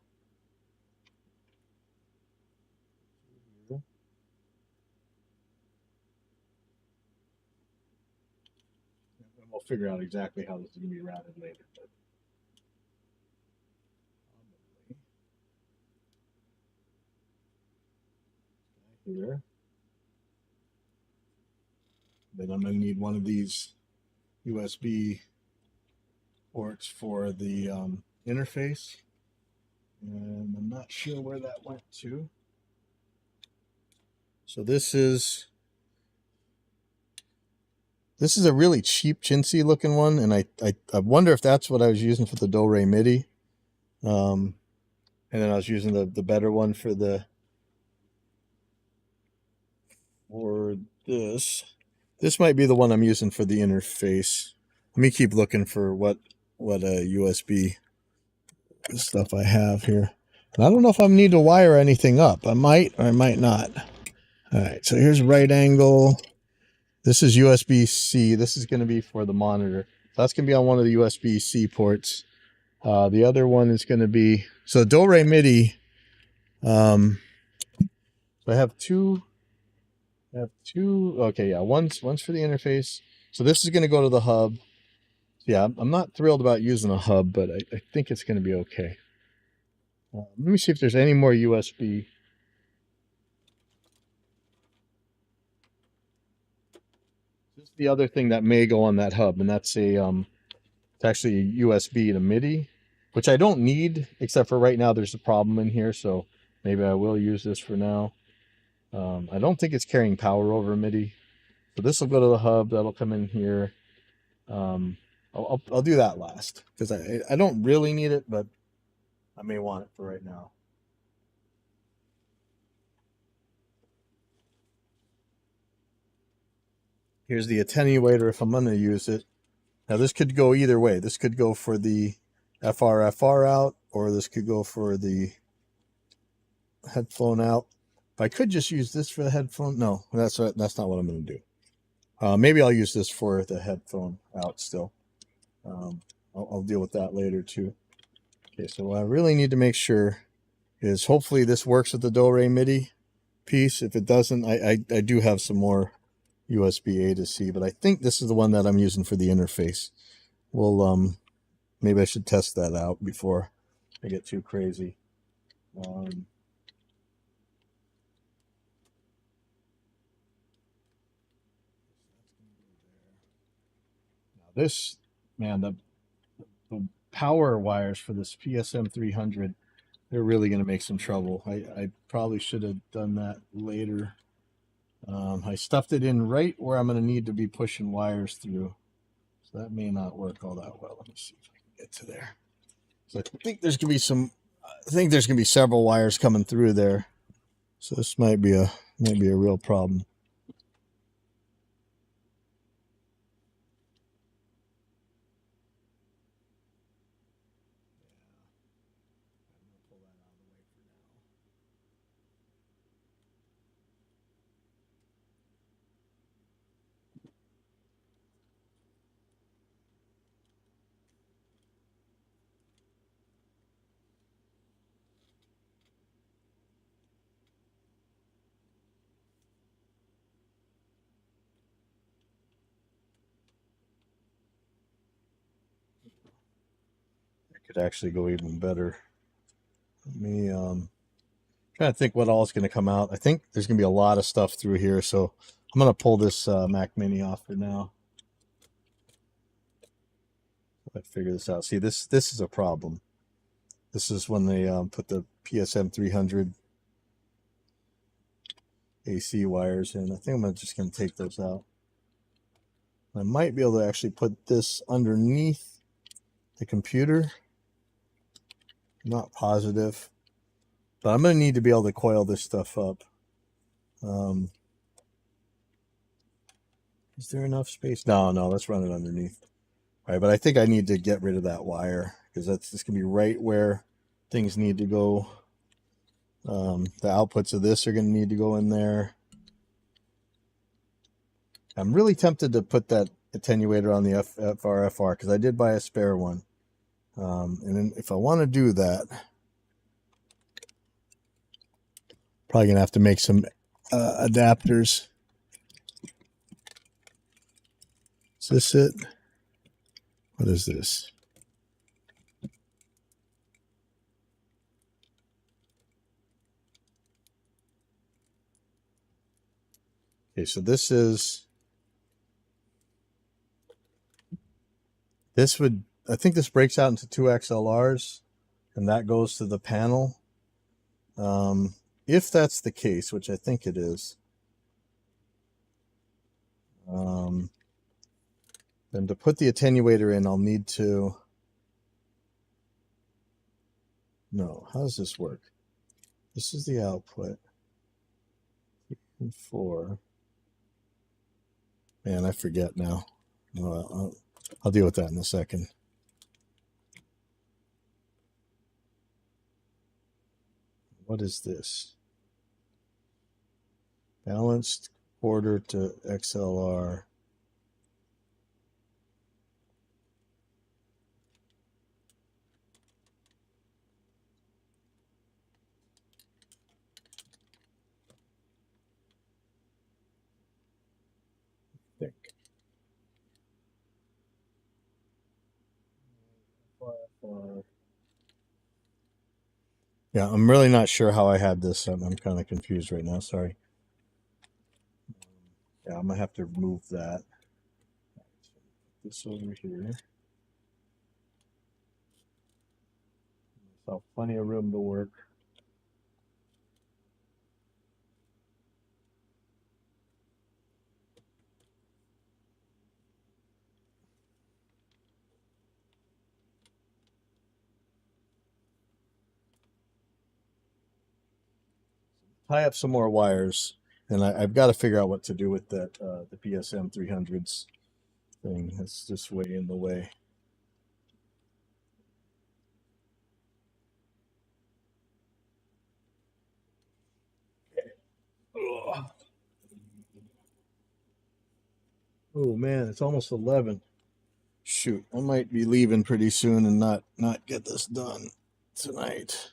Speaker 1: We'll figure out exactly how this is gonna be routed later. But here. Then I'm going to need one of these USB ports for the interface. And I'm not sure where that went to. So this is a really cheap chintzy looking one, and I wonder if that's what I was using for the Do-Re MIDI. And then I was using the better one for this. This might be the one I'm using for the interface. Let me keep looking for what USB stuff I have here. And I don't know if I need to wire anything up. I might or I might not. All right, so here's right angle. This is USB-C. This is going to be for the monitor. So that's going to be on one of the USB-C ports. The other one is going to be, so Do-Re MIDI. So I have two. Okay, yeah, one's for the interface. So this is going to go to the hub. Yeah, I'm not thrilled about using a hub, but I think it's going to be okay. Let me see if there's any more USB. This is the other thing that may go on that hub, and that's it's actually a USB to MIDI, which I don't need, except for right now there's a problem in here, so maybe I will use this for now. I don't think it's carrying power over MIDI. So this will go to the hub, that'll come in here. I'll do that last, because I don't really need it, but I may want it for right now. Here's the attenuator if I'm going to use it. Now this could go either way. This could go for the FR out, or this could go for the headphone out. If I could just use this for the headphone, no, that's not what I'm going to do. Maybe I'll use this for the headphone out still. I'll deal with that later too. Okay, so what I really need to make sure is hopefully this works with the Do-Re MIDI piece. If it doesn't, I do have some more USB A to C, but I think this is the one that I'm using for the interface. Well, maybe I should test that out before I get too crazy. Now this, man, the power wires for this PSM 300, they're really going to make some trouble. I probably should have done that later. I stuffed it in right where I'm going to need to be pushing wires through. So that may not work all that well. Let me see if I can get to there. So I think there's going to be several wires coming through there. So this might be a real problem. Could actually go even better. Let me trying to think what all is going to come out. I think there's going to be a lot of stuff through here, so I'm going to pull this Mac Mini off for now. Let's figure this out. See, this is a problem. This is when they put the PSM 300 AC wires in. I think I'm just going to take those out. I might be able to actually put this underneath the computer. Not positive, but I'm going to need to be able to coil this stuff up. Is there enough space? No, let's run it underneath. All right, but I think I need to get rid of that wire, because this going to be right where things need to go. The outputs of this are going to need to go in there. I'm really tempted to put that attenuator on the FR, because I did buy a spare one. And then if I want to do that, probably going to have to make some adapters. Is this it? What is this? Okay, so this would, I think this breaks out into two XLRs, and that goes to the panel. If that's the case, which I think it is, Then to put the attenuator in, I'll need to... No, how does this work? This is the output. 4. Man, I forget now. I'll deal with that in a second. What is this? Balanced quarter to XLR. Think. Yeah, I'm really not sure how I had this. I'm kind of confused right now. Sorry. Yeah, I'm gonna have to remove that. Put this over here. So plenty of room to work. Tie up some more wires, and I've got to figure out what to do with that the PSM 300s thing. That's just way in the way. Oh man, it's almost 11. Shoot, I might be leaving pretty soon and not get this done tonight.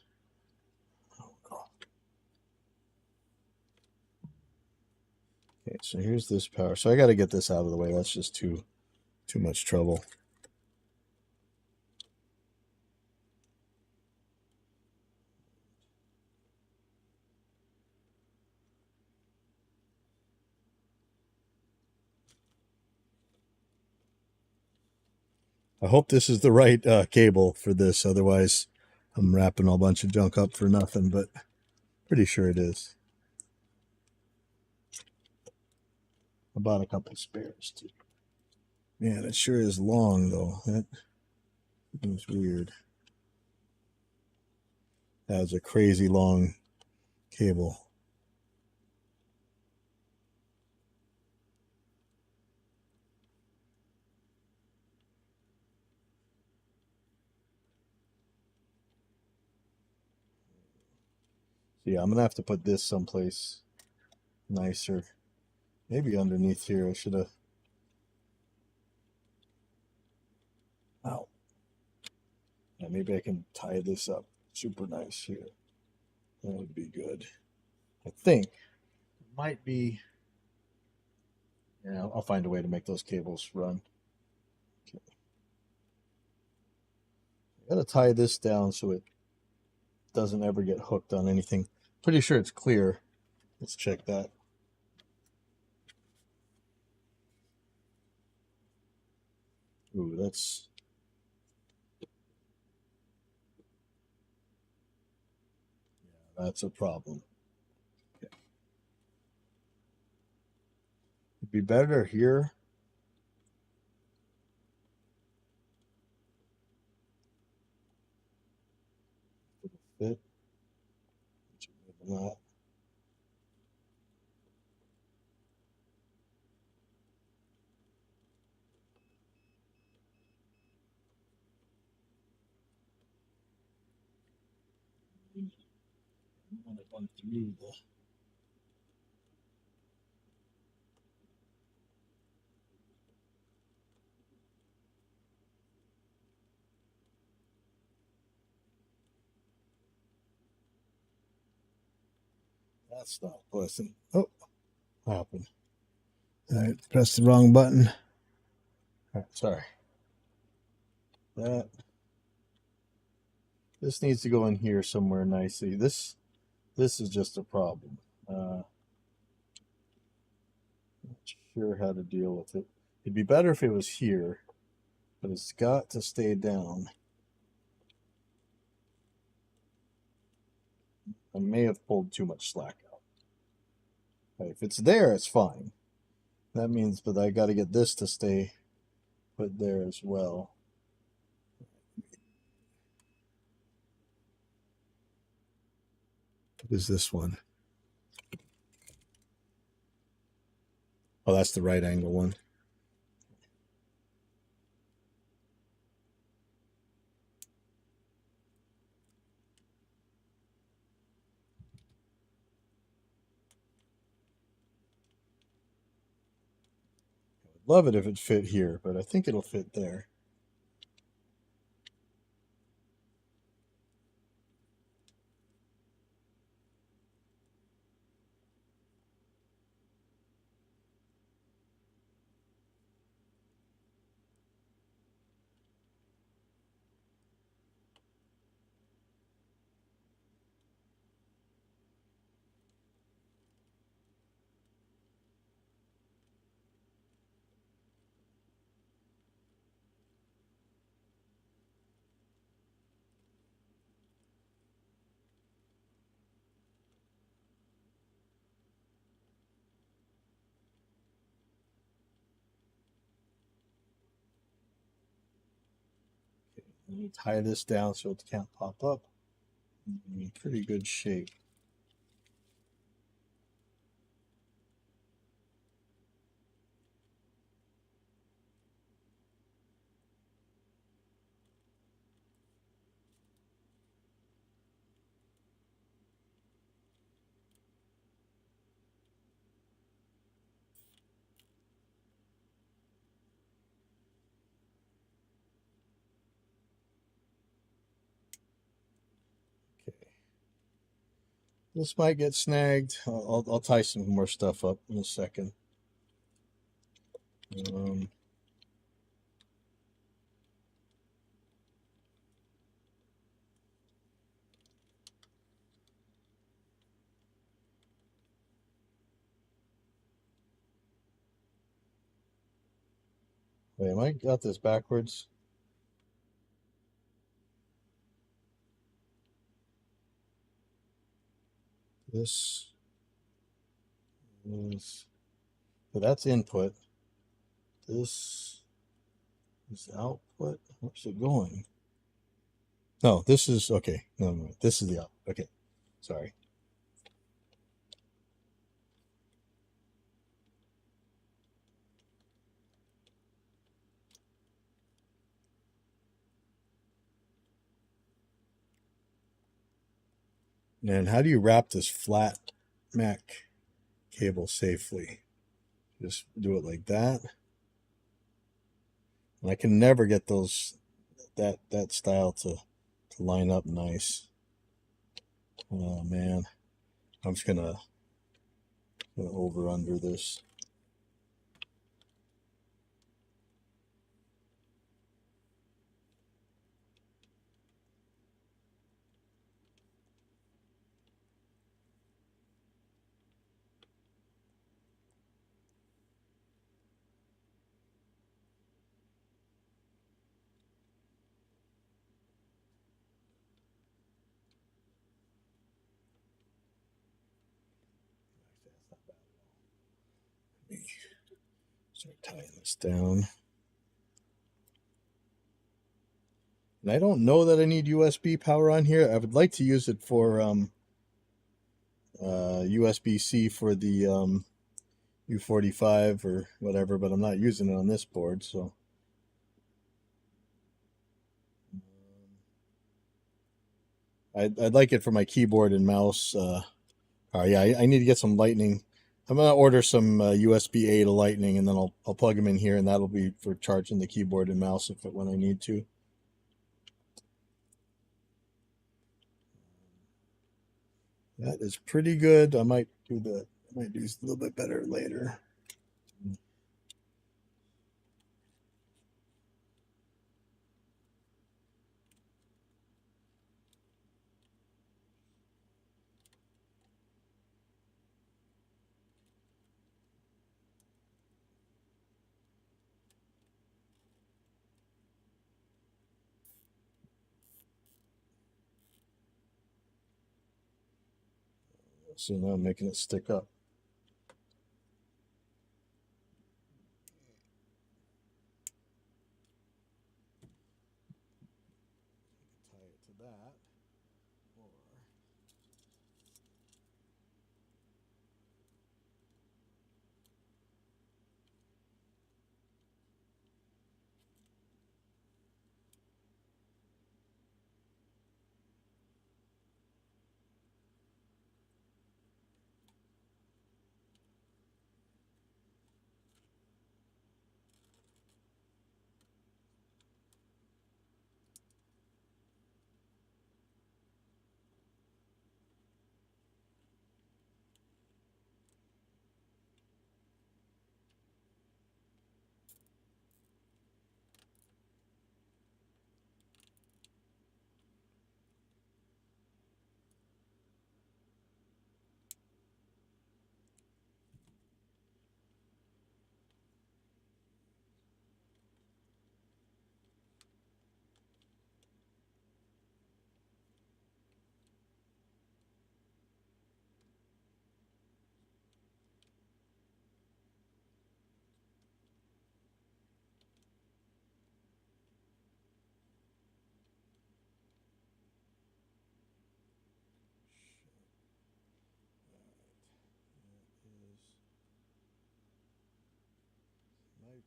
Speaker 1: Okay, so here's this power. So I got to get this out of the way. That's just too much trouble. I hope this is the right cable for this. Otherwise, I'm wrapping a bunch of junk up for nothing, but pretty sure it is. I bought a couple spares too. Man, it sure is long though. That was weird. That was a crazy long cable. So yeah, I'm gonna have to put this someplace nicer. Maybe underneath here. I should have. Ow. Yeah, maybe I can tie this up super nice here. That would be good. I think it might be. Yeah, I'll find a way to make those cables run. Okay. I gotta tie this down so it doesn't ever get hooked on anything. Pretty sure it's clear. Let's check that. Ooh, that's... Yeah, that's a problem. Okay. It'd be better here. Fit. Not. Through the... That's not pleasant. Oh, what happened? I pressed the wrong button. All right, sorry. This needs to go in here somewhere nicely. This is just a problem. Not sure how to deal with it. It'd be better if it was here, but it's got to stay down. I may have pulled too much slack out. If it's there, it's fine. That means, but I got to get this to stay put there as well. What is this one? Oh, that's the right angle one. I would love it if it fit here, but I think it'll fit there. Let me tie this down so it can't pop up. In pretty good shape. This might get snagged. I'll tie some more stuff up in a second. Wait, am I got this backwards? This is, so that's input. This is output. Where's it going? No, this is, okay. No, this is the output. Okay, sorry. And how do you wrap this flat Mac cable safely? Just do it like that. And I can never get those that style to line up nice. Oh man, I'm just gonna over under this. Let me start tying this down. And I don't know that I need USB power on here. I would like to use it for USB-C for the U45 or whatever, but I'm not using it on this board, so. I'd like it for my keyboard and mouse. Yeah, I need to get some lightning. I'm gonna order some USB-A to lightning, and then I'll plug them in here, and that'll be for charging the keyboard and mouse when I need to. That is pretty good. I might do a little bit better later. So now I'm making it stick up. that, or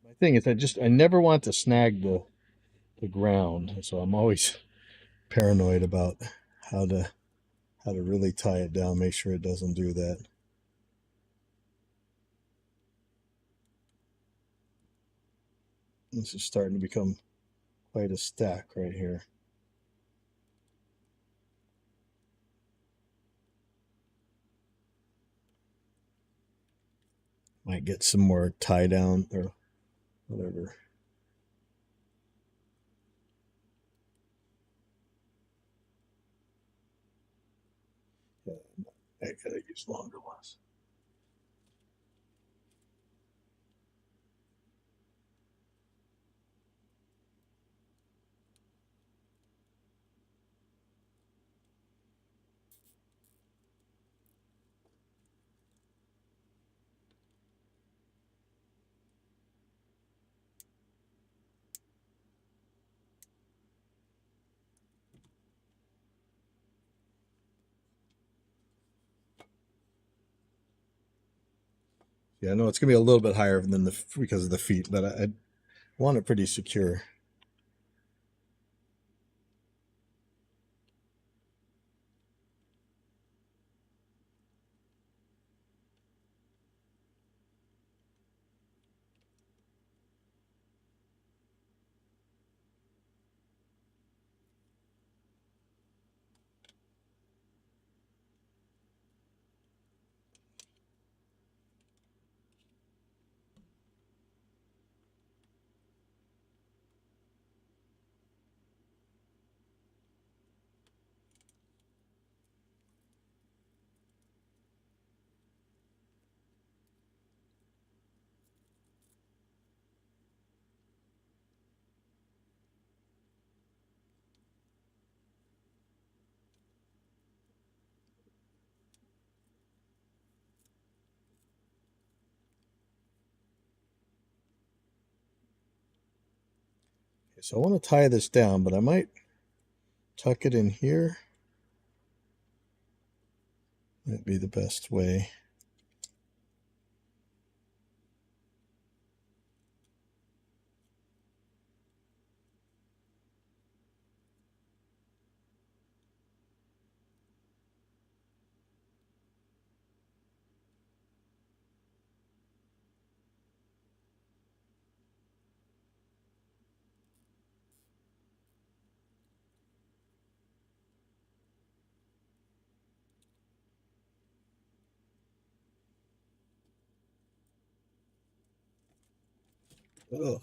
Speaker 1: my thing is I never want to snag the ground, so I'm always paranoid about how to really tie it down, make sure it doesn't do that. This is starting to become quite a stack right here. Might get some more tie down or whatever. Yeah, I gotta use longer ones. Yeah, I know it's gonna be a little bit higher than because of the feet, but I want it pretty secure. Okay, so I want to tie this down, but I might tuck it in here. Might be the best way. Ugh.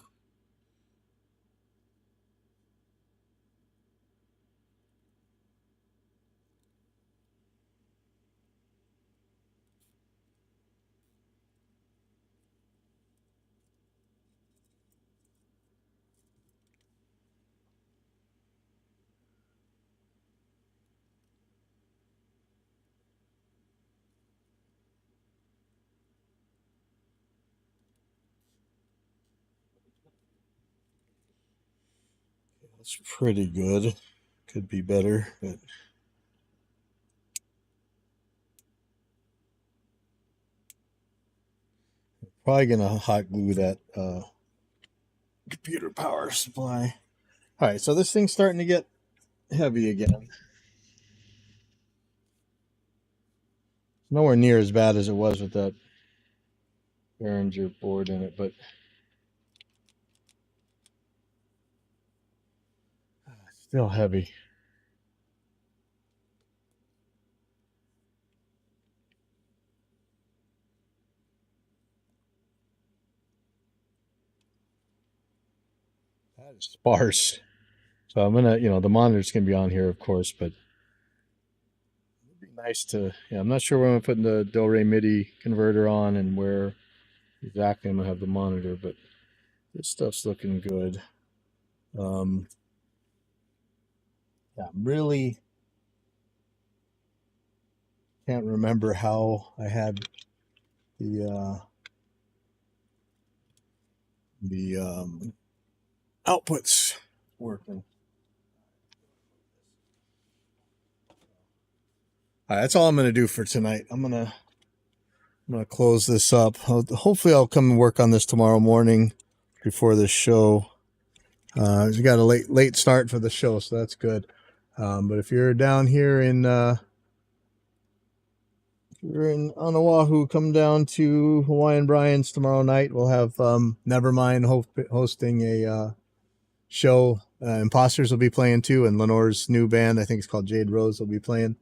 Speaker 1: That's pretty good. Could be better, but probably gonna hot glue that computer power supply. All right, so this thing's starting to get heavy again. Nowhere near as bad as it was with that Behringer board in it, but still heavy. That is sparse. So I'm gonna, the monitor's gonna be on here, of course, but it'd be nice to. Yeah, I'm not sure where I'm putting the Del-Ray MIDI converter on and where exactly I'm gonna have the monitor, but this stuff's looking good. Yeah, I'm really can't remember how I had the outputs working. All right, that's all I'm going to do for tonight. I'm gonna close this up. Hopefully, I'll come and work on this tomorrow morning before the show. We got a late start for the show, so that's good. But if you're down here in on Oahu, come down to Hawaiian Brian's tomorrow night. We'll have Nevermind hosting a show. Imposters will be playing too, and Lenore's new band, I think it's called Jade Rose, will be playing.